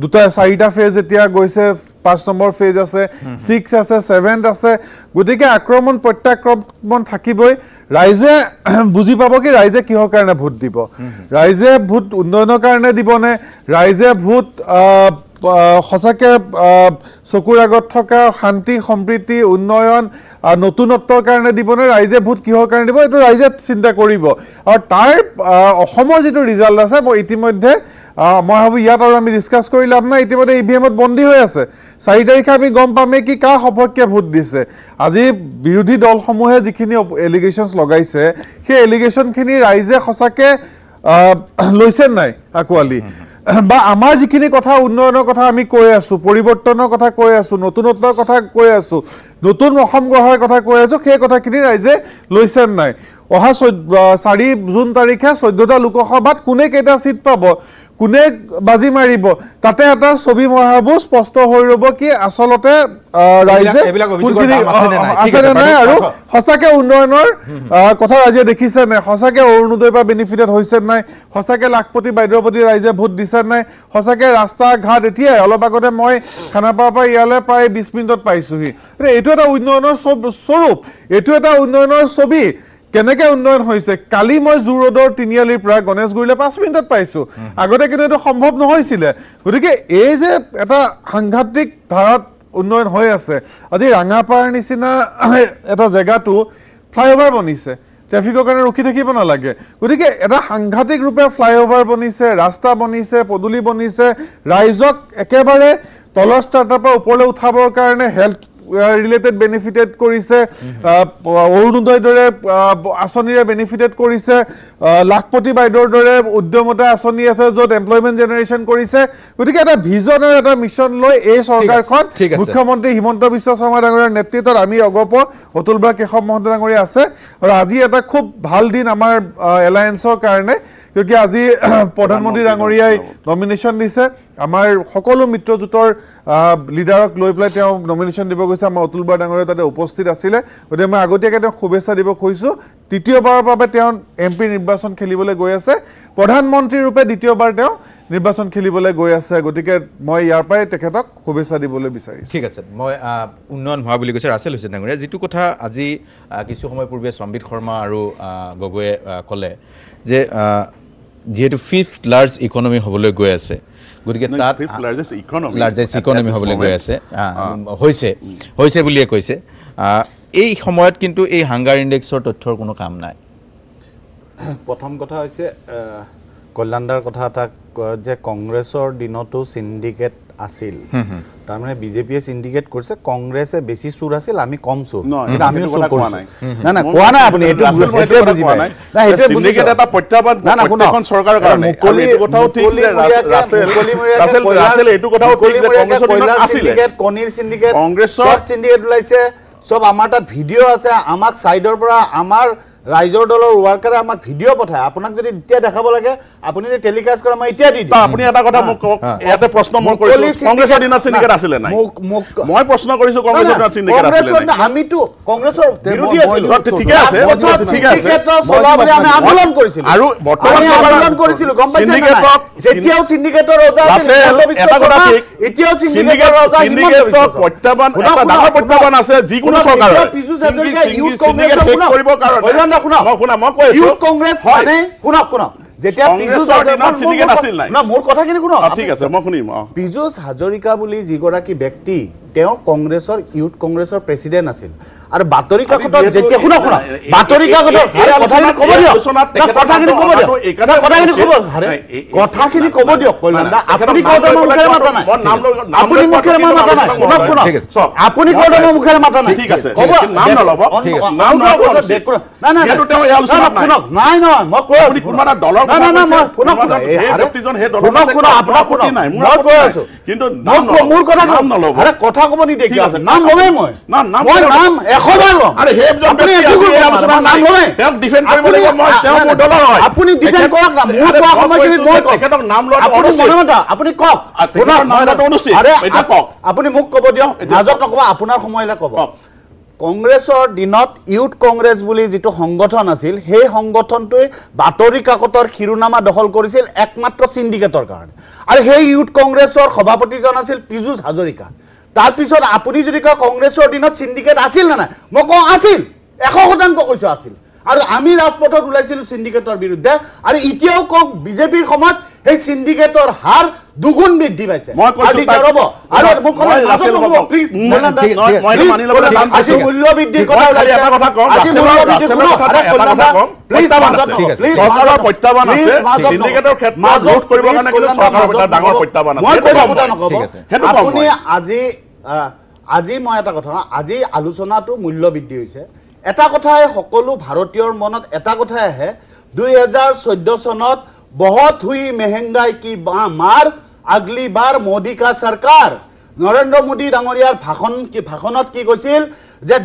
দুটা 4টা ফেজ এতিয়া গৈছে 5 নম্বৰ ফেজ আছে 6 আছে 7 আছে গতিকে আক্ৰমণ প্ৰত্যাক্ৰমণ থাকিবই ৰাইজে বুজি পাব কি ৰাইজে কিহৰ কাৰণে ভোট দিব ৰাইজে ভোট উন্নয়নৰ কাৰণে দিবনে ৰাইজে ভোট সঁচাকে চকুৰ আগত থকা শান্তি সম্প্ৰীতি উন্নয়ন নতুনত্বৰ কাৰণে দিবনে ৰাইজে ভোট কিহৰ কাৰণে দিব এইটো ৰাইজে চিন্তা কৰিব আৰু তাৰ অসমৰ যিটো ৰিজাল্ট আছে মই ইতিমধ্যে মই ভাবো ইয়াত আৰু আমি ডিসকাস কৰি লাভ নাই ইতিমধ্যে ইভিএমত বন্দী হৈ আছে 4 তাৰিখে আমি গম পামে কি কাৰ সপক্ষে ভোট দিছে আজি বিৰোধী দলসমূহে যিখিনি এলিগেশনছ লগাইছে সেই এলিগেশনখিনি ৰাইজে সঁচাকে লৈছে নাই আকোৱালি বা আমাৰ যিখিনি কথা উন্নয়নৰ কথা আমি কৈ আছো পৰিৱৰ্তনৰ কথা কৈ আছো নতুনত্বৰ কথা কৈ আছো নতুন অসম গঢ়াৰ কথা কৈ আছো সেই কথাখিনি ৰাইজে লৈছে নাই অহা 4 জুন তাৰিখে 14টা লোকসভাত কোনে কেইটা সিট পাব কোনে বাজি মাৰিব তাতে এটা ছবি মহাবু স্পষ্ট হৈ ৰব কি আসলতে ৰাইজে আছে নাই আৰু সঁচাকে উন্নয়নৰ কথা ৰাইজে দেখিছে নাই সঁচাকে অৰুণোদয় বা বেনিফিটেড হৈছে নাই সঁচাকে লাখপতি বাইদ্ৰপতি ৰাইজে ভোট দিছে নাই সঁচাকে ৰাস্তা ঘাট এতিয়া অলপ আগতে মই খানাপাৰাৰ পৰা ইয়ালে প্ৰায় 20 মিনিটত পাইছোহি এইটো এটা উন্নয়নৰ স্বৰূপ এইটো এটা উন্নয়নৰ ছবি কেনেকৈ উন্নয়ন হৈছে কালি মই জুৰোডৰ তিনিআলিৰ পৰা গণেশগুৰিলে 5 মিনিটত পাইছো আগতে কিন্তু এটা সম্ভৱ নহৈছিল গতিকে এই যে এটা সাংঘাতিক ধাৰত উন্নয়ন হৈ আছে আজি ৰাঙাপাৰাৰ নিচিনা এটা জায়গাটো ফ্লাইওভাৰ বনিছে ট্ৰাফিকৰ কাৰণে ৰখি থাকিব নালাগে গতিকে এটা সাংঘাতিক ৰূপে ফ্লাইওভাৰ বনিছে ৰাস্তা বনিছে পদুলি বনিছে ৰাইজক একেবাৰে তলৰ ষ্টাৰ্টাৰ পৰা ওপৰলৈ উঠাবৰ কাৰণে হেল্থ ৰিলেটেড বেনিফিটেড কৰিছে অৰুণোদয়ৰ দৰে আঁচনিৰে বেনিফিটেড কৰিছে লাখপতি বাইদেউৰ দৰে উদ্যমতা আঁচনি আছে য'ত এমপ্লয়মেণ্ট জেনেৰেশ্যন কৰিছে গতিকে এটা ভিজন আৰু এটা মিছন লৈ এই চৰকাৰখন মুখ্যমন্ত্ৰী হিমন্ত বিশ্ব শৰ্মা ডাঙৰীয়াৰ নেতৃত্বত আমি অগপ অতুল বৰা কেশৱ মহন্ত ডাঙৰীয়া আছে আৰু আজি এটা খুব ভাল দিন আমাৰ এলায়েন্সৰ কাৰণে কিয়কি আজি প্ৰধানমন্ত্ৰী ডাঙৰীয়াই নমিনেশ্যন দিছে আমাৰ সকলো মিত্ৰজোঁটৰ লিডাৰক লৈ পেলাই তেওঁ নমিনেশ্যন দিব গৈছে আমাৰ অতুল বৰা ডাঙৰীয়া তাতে উপস্থিত আছিলে গতিকে মই আগতীয়াকৈ তেওঁক শুভেচ্ছা দিব খুজিছোঁ তৃতীয়বাৰৰ বাবে তেওঁ এমপি নিৰ্বাচন খেলিবলৈ গৈ আছে প্ৰধানমন্ত্ৰী ৰূপে দ্বিতীয়বাৰ তেওঁ নিৰ্বাচন খেলিবলৈ গৈ আছে গতিকে মই ইয়াৰ পৰাই তেখেতক শুভেচ্ছা দিবলৈ বিচাৰিছোঁ ঠিক আছে মই উন্নয়ন হোৱা বুলি কৈছে ৰাছেল হুছেইন ডাঙৰীয়া যিটো কথা আজি কিছু সময় পূৰ্বে সম্বিত শৰ্মা আৰু গগৈয়ে ক'লে যে যেহেতু 5th লাৰ্জ ইকনমি হ'বলৈ গৈ আছে গতিকে তাত লাৰ্জেষ্ট ইকনমি হ'বলৈ গৈ আছে হৈছে বুলিয়ে কৈছে এই সময়ত কিন্তু এই হাংগাৰ ইণ্ডেক্সৰ তথ্যৰ কোনো কাম নাই প্ৰথম কথা হৈছে কল্যাণদাৰ কথা এটা যে কংগ্ৰেছৰ দিনতো সিন্ডিকেট আছিল তাৰমানে বিজেপিয়ে সিন্ডিকেট কৰিছে কংগ্ৰেছে বেছি চুৰ আছিল আমি কম চুৰ কিন্তু আমিও চুৰ কৰিছো না কোৱা নাই আপুনি এইটো বুজি পায় না এইটো সিন্ডিকেট এটা প্ৰত্যাহ্বান এখন চৰকাৰৰ কাৰণে এইটো কথাও ঠিক যে ৰাছেল এইটো কথাও ঠিক যে কংগ্ৰেছৰ দিনত আছিল সিন্ডিকেট কণীৰ সিন্ডিকেট কংগ্ৰেছৰ সিন্ডিকেট ওলাইছে সব আমাৰ তাত ভিডিঅ' আছে আমাক সাইডৰ পৰা আমাৰ ৰাইজৰ দলৰ ৱাৰ্কাৰে আমাক ভিডিঅ' পঠায় আপোনাক যদি এতিয়া দেখাব লাগে আপুনি যে টেলিকাষ্ট কৰে মই এতিয়া দি দিম আপুনি এটা কথা মোক কওক ইয়াতে প্ৰশ্ন মই কৰিছো কংগ্ৰেছৰ দিনত সিন্ডিকেট আছিলে নাই মই প্ৰশ্ন কৰিছো কংগ্ৰেছৰ দিনত সিন্ডিকেট আছিলে নাই আমিতো কংগ্ৰেছৰ বিৰোধী আছিলো ঠিকে আছে ঠিক আছে সিন্ডিকেটৰ চলাবলৈ আমি আন্দোলন কৰিছিলো আৰু বৰ্তমান আন্দোলন কৰিছিলো গম পাইছে যেতিয়াও সিন্ডিকেটৰ ৰজা আছিল এটা কথা ঠিক এতিয়াও সিন্ডিকেটৰ ৰজা সিন্ডিকেটৰ প্ৰত্যাহ্বান এটা ডাঙৰ প্ৰত্যাহ্বান আছে যিকোনো চৰকাৰৰ পিজু হাজৰিকা ইউথ কংগ্ৰেছ কৰিবৰ কাৰণে মই কৈ আছো ইউথ কংগ্ৰেছ মানে শুনক যেতিয়া পিজু হাজৰিকা না মোৰ কথাখিনি শুনক ঠিক আছে মই শুনিম পিজু হাজৰিকা বুলি যিগৰাকী ব্যক্তি তেওঁ কংগ্ৰেছৰ ইউথ কংগ্ৰেছৰ প্ৰেছিডেণ্ট আছিল আৰু বাতৰি কাকতত যেতিয়া শুনক বাতৰি কাকতত কথাখিনি ক'ব দিয়ক কল্যাণ দা আপুনি কওঁতে মই মুখেৰে মাতা নাই আপুনি মুখেৰে মই মাতা নাই আপুনি কওঁতে মই মুখেৰে মাতা নাই ঠিক আছে নাম নল'ব নাম শুনক নাই নহয় মই কৈ আছো কোনোবা এটা দলৰ কিন্তু মোৰ কথা নাম নল'ব কথা ক'ব নিদিয়ে কিয় নাম ল'মেই মই নাম 100 বাৰ ল'ম আপুনি ডিফেণ্ড কৰক না মোৰ কোৱা সময়খিনি মই আপুনি কওক আপুনি মোক ক'ব দিয়ক মাজত নক'ব আপোনাৰ সময়লৈ ক'ব কংগ্ৰেছৰ দিনত ইউথ কংগ্ৰেছ বুলি যিটো সংগঠন আছিল সেই সংগঠনটোৱে বাতৰি কাকতৰ শিৰোনামা দখল কৰিছিল একমাত্ৰ সিন্ডিকেটৰ কাৰণে আৰু সেই ইউথ কংগ্ৰেছৰ সভাপতিজন আছিল পিজু হাজৰিকা তাৰপিছত আপুনি যদি কয় কংগ্ৰেছৰ দিনত সিন্ডিকেট আছিল না নাই মই কওঁ আছিল 100% কৈছো আছিল আৰু আমি ৰাজপথত ওলাইছিলো সিন্ডিকেটৰ বিৰুদ্ধে আৰু এতিয়াও কওঁ বিজেপিৰ সময়ত সেই সিন্ডিকেটৰ হাৰ দুগুণ বৃদ্ধি পাইছে মই কৈছো ৰ'ব আৰু মোক প্লিজ আজি মূল্য বৃদ্ধিৰ কথা ওলাইছে এটা কথা কওঁ চৰকাৰৰ প্ৰত্যাহ্বান আছে সিন্ডিকেটৰ ক্ষেত্ৰত ৰোধ কৰিবৰ কাৰণে কিন্তু চৰকাৰৰ ডাঙৰ প্ৰত্যাহ্বান আছে আপুনি আজি মই এটা কথা আজি আলোচনাটো মূল্য বৃদ্ধি হৈছে এটা কথাই সকলো ভাৰতীয়ৰ মনত এটা কথাই আহে 2014 চনত বহুত হুই মেহংগাই কি মাৰ আগলি বাৰ মোদী কা চৰকাৰ নৰেন্দ্ৰ মোদী ডাঙৰীয়াৰ ভাষণত কি কৈছিল যে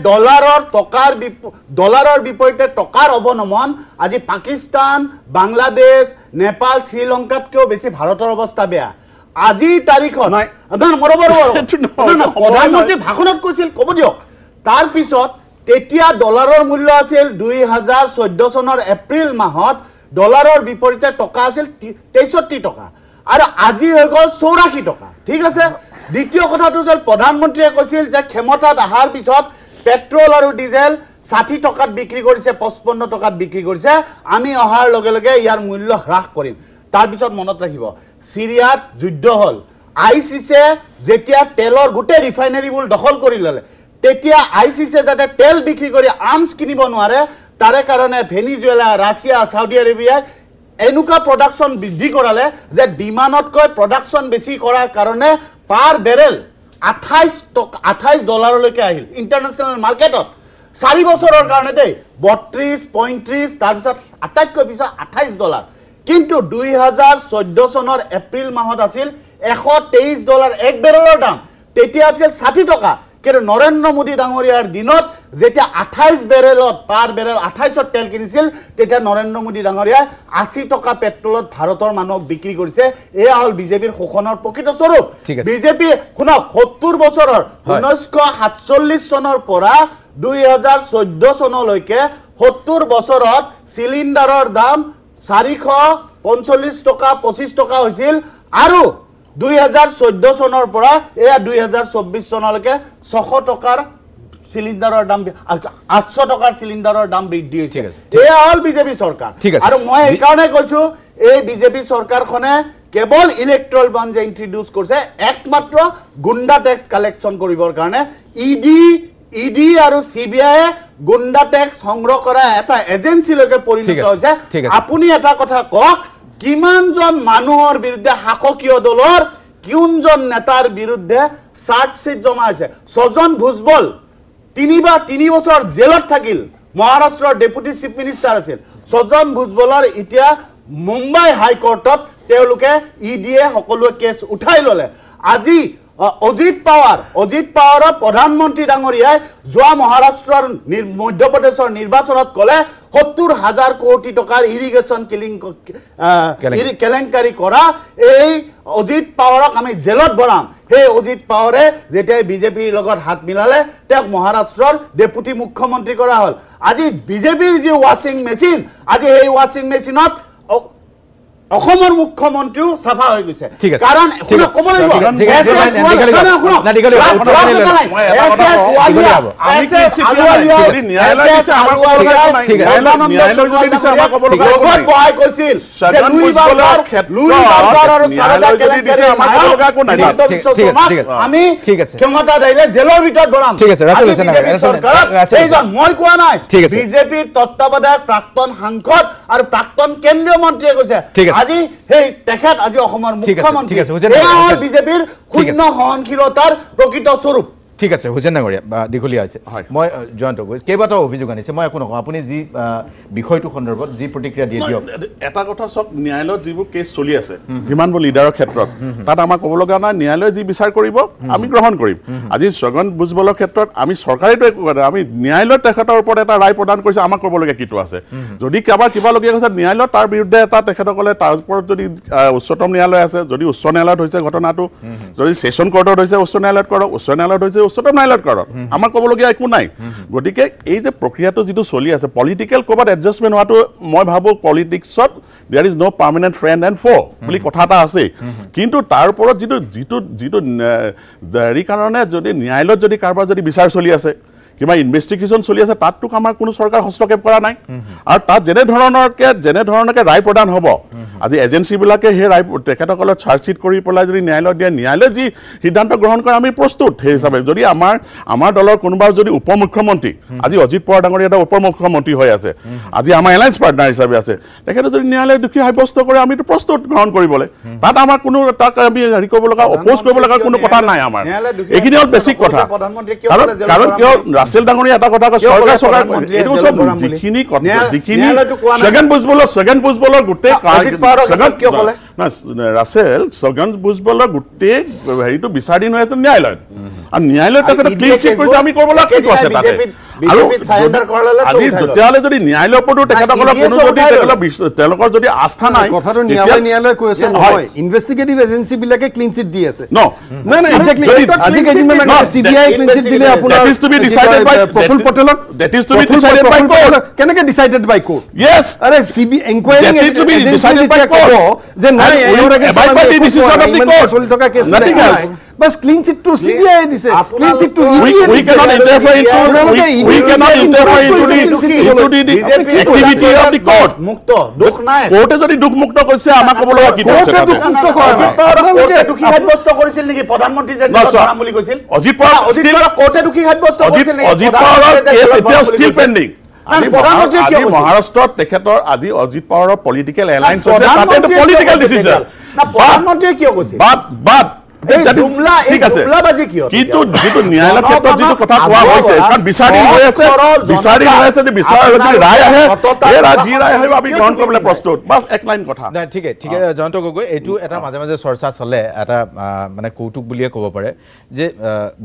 ডলাৰৰ বিপৰীতে টকাৰ অৱনমন আজি পাকিস্তান বাংলাদেশ নেপাল শ্ৰীলংকাতকৈও বেছি ভাৰতৰ অৱস্থা বেয়া আজিৰ তাৰিখত প্ৰধানমন্ত্ৰী ভাষণত কৈছিল ক'ব দিয়ক তাৰপিছত তেতিয়া ডলাৰৰ মূল্য আছিল 2014 চনৰ এপ্ৰিল মাহত ডলাৰৰ বিপৰীতে টকা আছিল 63 টকা আৰু আজি হৈ গ'ল 84 টকা ঠিক আছে দ্বিতীয় কথাটো হ'ল প্ৰধানমন্ত্ৰীয়ে কৈছিল যে ক্ষমতাত অহাৰ পিছত পেট্ৰল আৰু ডিজেল 60 টকাত বিক্ৰী কৰিছে 55 টকাত বিক্ৰী কৰিছে আমি অহাৰ লগে লগে ইয়াৰ মূল্য হ্ৰাস কৰিম তাৰপিছত মনত ৰাখিব সিৰিয়াত যুদ্ধ হ'ল আইসিসে যেতিয়া তেলৰ গোটেই ৰিফাইনাৰীবোৰ দখল কৰি ল'লে তেতিয়া আইসিসে যাতে তেল বিক্ৰী কৰি আৰ্মছ কিনিব নোৱাৰে তাৰে কাৰণে ভেনিজুৱেলা ৰাছিয়া সাউদি আৰবিয়া এনেকুৱা প্ৰডাকশ্যন বৃদ্ধি কৰালে যে ডিমাণ্ডতকৈ প্ৰডাকশ্যন বেছি কৰাৰ কাৰণে পাৰ বেৰেল 28 ডলাৰলৈকে আহিল ইণ্টাৰনেশ্যনেল মাৰ্কেটত 4 বছৰৰ কাৰণে দেই 32 35 তাৰপিছত আটাইতকৈ পিছত 28 ডলাৰ কিন্তু 2014 চনৰ এপ্ৰিল মাহত আছিল 123 ডলাৰ এক বেৰেলৰ দাম তেতিয়া আছিল 60 টকা কিন্তু নৰেন্দ্ৰ মোদী ডাঙৰীয়াৰ দিনত যেতিয়া 28 বেৰেলত পাৰ বেৰেল 28ত তেল কিনিছিল তেতিয়া নৰেন্দ্ৰ মোদী ডাঙৰীয়াই 80 টকা পেট্ৰলত ভাৰতৰ মানুহক বিক্ৰী কৰিছে এয়া হ'ল বিজেপিৰ শোষণৰ প্ৰকৃত স্বৰূপ বিজেপি শুনক 70 বছৰৰ 1947 চনৰ পৰা 2014 চনলৈকে 70 বছৰত সিলিণ্ডাৰৰ দাম 445 টকা 25 টকা হৈছিল আৰু 2014 চনৰ পৰা এয়া 2024 চনলৈকে 600 টকাৰ সিলিণ্ডাৰৰ দাম 800 টকাৰ সিলিণ্ডাৰৰ দাম বৃদ্ধি হৈছে এয়া হ'ল বিজেপি চৰকাৰ আৰু মই এই কাৰণে কৈছো এই বিজেপি চৰকাৰখনে কেৱল ইলেক্ট্ৰল বণ্ড যে ইন্ট্ৰোডিউস কৰিছে একমাত্ৰ গুণ্ডা টেক্স কালেকশ্যন কৰিবৰ কাৰণে ইডি আৰু সিবিআই গুণ্ডা টেক্স সংগ্ৰহ কৰা এটা এজেন্সিলৈকে পৰিণত হৈছে আপুনি এটা কথা কওক কিমানজন মানুহৰ বিৰুদ্ধে শাসকীয় দলৰ কিমানজন নেতাৰ বিৰুদ্ধে চাৰ্জশিট জমা হৈছে সজন ভুজবল 3 বছৰ জেলত থাকিল মহাৰাষ্ট্ৰৰ ডেপুটি চিফ মিনিষ্টাৰ আছিল সজন ভুজবলৰ এতিয়া মুম্বাই হাই কোৰ্টত তেওঁলোকে ইডিয়ে সকলো কেছ উঠাই ললে আজি অজিত পাৱাৰৰ প্ৰধানমন্ত্ৰী ডাঙৰীয়াই যোৱা মহাৰাষ্ট্ৰৰ মধ্যপ্ৰদেশৰ নিৰ্বাচনত ক'লে ৭০,০০০ কোটি টকাৰ ইৰিগেশ্যন কেলেংকাৰী কৰা এই অজিত পাৱাৰক আমি জেলত ভৰাম সেই অজিত পাৱাৰে যেতিয়া বিজেপিৰ লগত হাত মিলালে তেওঁক মহাৰাষ্ট্ৰৰ ডেপুটি মুখ্যমন্ত্ৰী কৰা হ'ল আজি বিজেপিৰ যি ৱাশ্বিং মেচিন আজি এই ৱাশ্বিং মেচিনত অসমৰ মুখ্যমন্ত্ৰীও চাফা হৈ গৈছে কাৰণ ক'ব লাগিব আমি ক্ষমতা দিলে জেলৰ ভিতৰত ভৰাম মই কোৱা নাই বিজেপিৰ তত্ত্বাৱধায়ক প্ৰাক্তন সাংসদ আৰু প্ৰাক্তন কেন্দ্ৰীয় মন্ত্ৰীয়ে কৈছে আজি সেই তেখেত আজি অসমৰ মুখ্যমন্ত্ৰী এয়া হ'ল বিজেপিৰ শূন্য সহনশীলতাৰ প্ৰকৃত স্বৰূপ ঠিক আছে হুছেইন ডাঙৰীয়া দীঘলীয়া হৈছে মই জয়ন্ত কেইবাটাও অভিযোগ আনিছে মই একো নকওঁ আপুনি যি বিষয়টো সন্দৰ্ভত যি প্ৰতিক্ৰিয়া দিয়ে দিয়ক এটা কথা চাওক ন্যায়ালয়ত যিবোৰ কেছ চলি আছে যিমানবোৰ লিডাৰৰ ক্ষেত্ৰত তাত আমাৰ ক'ব লগা নাই ন্যায়ালয়ে যি বিচাৰ কৰিব আমি গ্ৰহণ কৰিম আজি ছগন ভুজবলৰ ক্ষেত্ৰত আমি চৰকাৰেতো একো কৰা আমি ন্যায়ালয়ত তেখেতৰ ওপৰত এটা ৰায় প্ৰদান কৰিছে আমাক ক'বলগীয়া কিটো আছে যদি কাৰোবাৰ কিবালগীয়া কৈছে ন্যায়ালয়ত তাৰ বিৰুদ্ধে এটা তেখেতসকলে তাৰ ওপৰত যদি উচ্চতম ন্যায়ালয় আছে যদি উচ্চ ন্যায়ালয়ত হৈছে ঘটনাটো যদি ছেছন কৰ্টত হৈছে উচ্চ ন্যায়ালয়ত কৰক উচ্চ ন্যায়ালয়ত হৈছে উচ্চতম ন্যায়ালয়ত কৰক আমাৰ ক'বলগীয়া একো নাই গতিকে এই যে প্ৰক্ৰিয়াটো যিটো চলি আছে পলিটিকেল ক'ৰবাত এডজাষ্টমেণ্ট হোৱাটো মই ভাবোঁ পলিটিক্সত there is no' permanent friend and foe' বুলি কথা এটা আছে কিন্তু তাৰ ওপৰত যিটো হেৰি কাৰণে যদি ন্যায়ালয়ত যদি কাৰোবাৰ যদি বিচাৰ চলি আছে কিবা ইনভেষ্টিগেশ্যন চলি আছে তাততো আমাৰ কোনো চৰকাৰ হস্তক্ষেপ কৰা নাই আৰু তাত যেনেধৰণকে ৰায় প্ৰদান হ'ব আজি এজেঞ্চিবিলাকে সেই ৰায় তেখেতসকলক চাৰ্জশ্বিট কৰি পেলাই যদি ন্যায়ালয়ত দিয়ে ন্যায়ালয়ে যি সিদ্ধান্ত গ্ৰহণ কৰে আমি প্ৰস্তুত সেই হিচাপে যদি আমাৰ দলৰ কোনোবা যদি উপ মুখ্যমন্ত্ৰী আজি অজিত পাৱাৰ ডাঙৰীয়া এটা উপ মুখ্যমন্ত্ৰী হৈ আছে আজি আমাৰ এলায়েন্স পাৰ্টনাৰ হিচাপে আছে তেখেতে যদি ন্যায়ালয়ে দোষী সাব্যস্ত কৰে আমিতো প্ৰস্তুত গ্ৰহণ কৰিবলৈ তাত আমাৰ কোনো তাক আমি হেৰি কৰিব লগা অপ'জ কৰিব লগা কোনো কথা নাই আমাৰ এইখিনি হ'ল বেছিক কথা কাৰণ কিয় ৰাছেল ডাঙৰীয়া এটা কথা চৰকাৰ এইটো চব যিখিনি ছগন ভুজবলৰ গোটেই ৰাছেল ছগন ভুজবলৰ গোটেই হেৰিটো বিচাৰধীন হৈ আছে ন্যায়ালয়ত আৰু ন্যায়ালয়ত আমি কৰিব লগা কি আছে তাতে আৰু আজি তেতিয়াহ'লে যদি ন্যায়ালয়ৰ ওপৰতো তেখেতসকলৰ কোনো যদি তেওঁলোকৰ যদি আস্থা নাই কথাটো ন্যায়ালয়ে কৈ আছে নহয় ইনভেষ্টিগেটিভ এজেঞ্চিবিলাকে ক্লিন চিট দি আছে আজি কেইদিনমান আগতে CBI ক্লিন চিট দিলে আপোনাৰ that is to be decided by Praful পটেলক that is to be decided by court কেনেকে ডিসাইডেড বাই কোৰ্ট yes আৰে CBI inquiring that is to be decided by court যে নাই by the decision of the court চলি থকা cash nothing else bas clean sheet to CBI দিছে clean sheet to we cannot interfere into the activity of the court মুক্ত দুখ নাই কোৰ্টে যদি দুখ মুক্ত কৰিছে আমাক ক'ব লগা কি আছে কোৰ্টে দুখী সাব্যস্ত কৰিছিল নেকি প্ৰধানমন্ত্ৰী যে ধৰাম বুলি কৈছিল অজিত পাৱাৰ কোৰ্টে দুখী সাব্যস্ত কৰিছিল নেকি অজিত পাৱাৰৰ কেছ এতিয়া ষ্টিল পেণ্ডিং মহাৰাষ্ট্ৰত তেখেতৰ আজি অজিত পাৱাৰৰ পলিটিকেল এলায়েন্স আছে তাতে পলিটিকেল ডিচিজন প্ৰধানমন্ত্ৰীয়ে কিয় কৈছিল বাট ঠিক আছে কিন্তু যিটো ন্যায়ালয়ৰ ক্ষেত্ৰত যিটো কথা কোৱা হৈছে কাৰণ বিচাৰি হৈ আছে যে বিচাৰ যদি ৰায় আহে যি ৰায় আহিব আমি গ্ৰহণ কৰিবলৈ প্ৰস্তুত বাছ এক লাইন কথা ঠিকে জয়ন্ত গগৈ এইটো এটা মাজে মাজে চৰ্চা চলে এটা মানে কৌতুক বুলিয়ে ক'ব পাৰে যে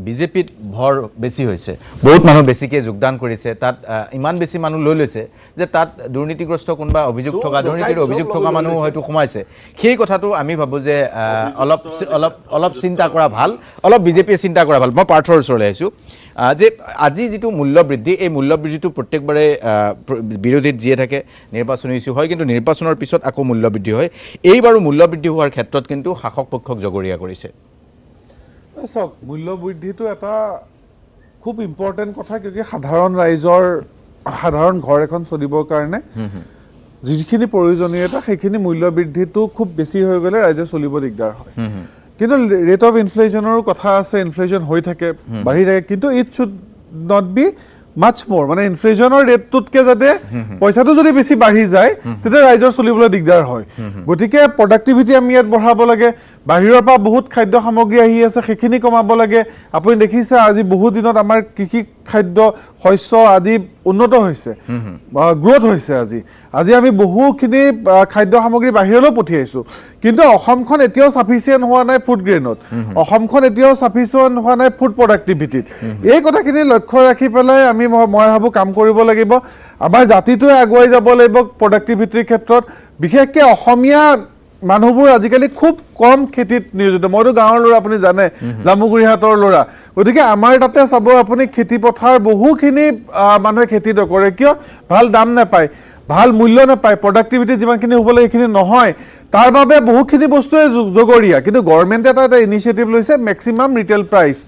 বিজেপিত ভৰ বেছি হৈছে বহুত মানুহ বেছিকৈ যোগদান কৰিছে তাত ইমান বেছি মানুহ লৈ লৈছে যে তাত দুৰ্নীতিগ্ৰস্ত কোনোবা অভিযোগ থকা দুৰ্নীতিৰ অভিযোগ থকা মানুহ হয়তো সোমাইছে সেই কথাটো আমি ভাবোঁ যে অলপ চিন্তা কৰা ভাল অলপ বিজেপিয়ে চিন্তা কৰা ভাল মই পাৰ্থৰ ওচৰলৈ আহিছোঁ যে আজি যিটো মূল্যবৃদ্ধি এই মূল্যবৃদ্ধিটো প্ৰত্যেকবাৰে বিৰোধীত যিয়ে থাকে নিৰ্বাচনী ইছ্যু হয় কিন্তু নিৰ্বাচনৰ পিছত আকৌ মূল্যবৃদ্ধি হয় এইবাৰো মূল্যবৃদ্ধি হোৱাৰ ক্ষেত্ৰত কিন্তু শাসক পক্ষক জগৰীয়া কৰিছে চাওক মূল্যবৃদ্ধিটো এটা খুব ইম্পৰ্টেণ্ট কথা কিয় সাধাৰণ ৰাইজৰ সাধাৰণ ঘৰ এখন চলিবৰ কাৰণে যিখিনি প্ৰয়োজনীয়তা সেইখিনি মূল্যবৃদ্ধিটো খুব বেছি হৈ গ'লে ৰাইজে চলিব দিগদাৰ হয় কিন্তু ৰেট অফ ইনফ্লেশ্যনৰো কথা আছে ইনফ্লেশ্যন হৈ থাকে বাঢ়ি থাকে কিন্তু ইট শুড নট বি মাছ মোৰ মানে ইনফ্লেশ্যনৰ ৰেটটোতকে যাতে পইচাটো যদি বেছি বাঢ়ি যায় তেতিয়া ৰাইজৰ চলিবলৈ দিগদাৰ হয় গতিকে প্ৰডাক্টিভিটি আমি ইয়াত বঢ়াব লাগে বাহিৰৰ পৰা বহুত খাদ্য সামগ্ৰী আহি আছে সেইখিনি কমাব লাগে আপুনি দেখিছে আজি বহুত দিনত আমাৰ কৃষি খাদ্য শস্য আদি উন্নত হৈছে গ্ৰোথ হৈছে আজি আমি বহুখিনি খাদ্য সামগ্ৰী বাহিৰলৈ পঠিয়াইছোঁ কিন্তু অসমখন এতিয়াও সাফিচিয়েণ্ট হোৱা নাই ফুড গ্ৰেইনত অসমখন এতিয়াও সাফিচিয়েণ্ট হোৱা নাই ফুড প্ৰডাক্টিভিটিত এই কথাখিনি লক্ষ্য ৰাখি পেলাই আমি মই ভাবোঁ কাম কৰিব লাগিব আমাৰ জাতিটোৱে আগুৱাই যাব লাগিব প্ৰডাক্টিভিটিৰ ক্ষেত্ৰত বিশেষকৈ অসমীয়া মানুহবোৰ আজিকালি খুব কম খেতিত নিয়োজিত মইতো গাঁৱৰ ল'ৰা আপুনি জানে জামুগুৰিহাটৰ ল'ৰা গতিকে আমাৰ তাতে চাব আপুনি খেতি পথাৰ বহুখিনি মানুহে খেতি নকৰে কিয় ভাল দাম নাপায় ভাল মূল্য নাপায় প্ৰডাক্টিভিটি যিমানখিনি হ'ব লাগে সেইখিনি নহয় তাৰ বাবে বহুখিনি বস্তুৱে জগৰীয়া কিন্তু গভৰ্ণমেণ্টে এটা ইনিচিয়েটিভ লৈছে মেক্সিমাম ৰিটেইল প্ৰাইচ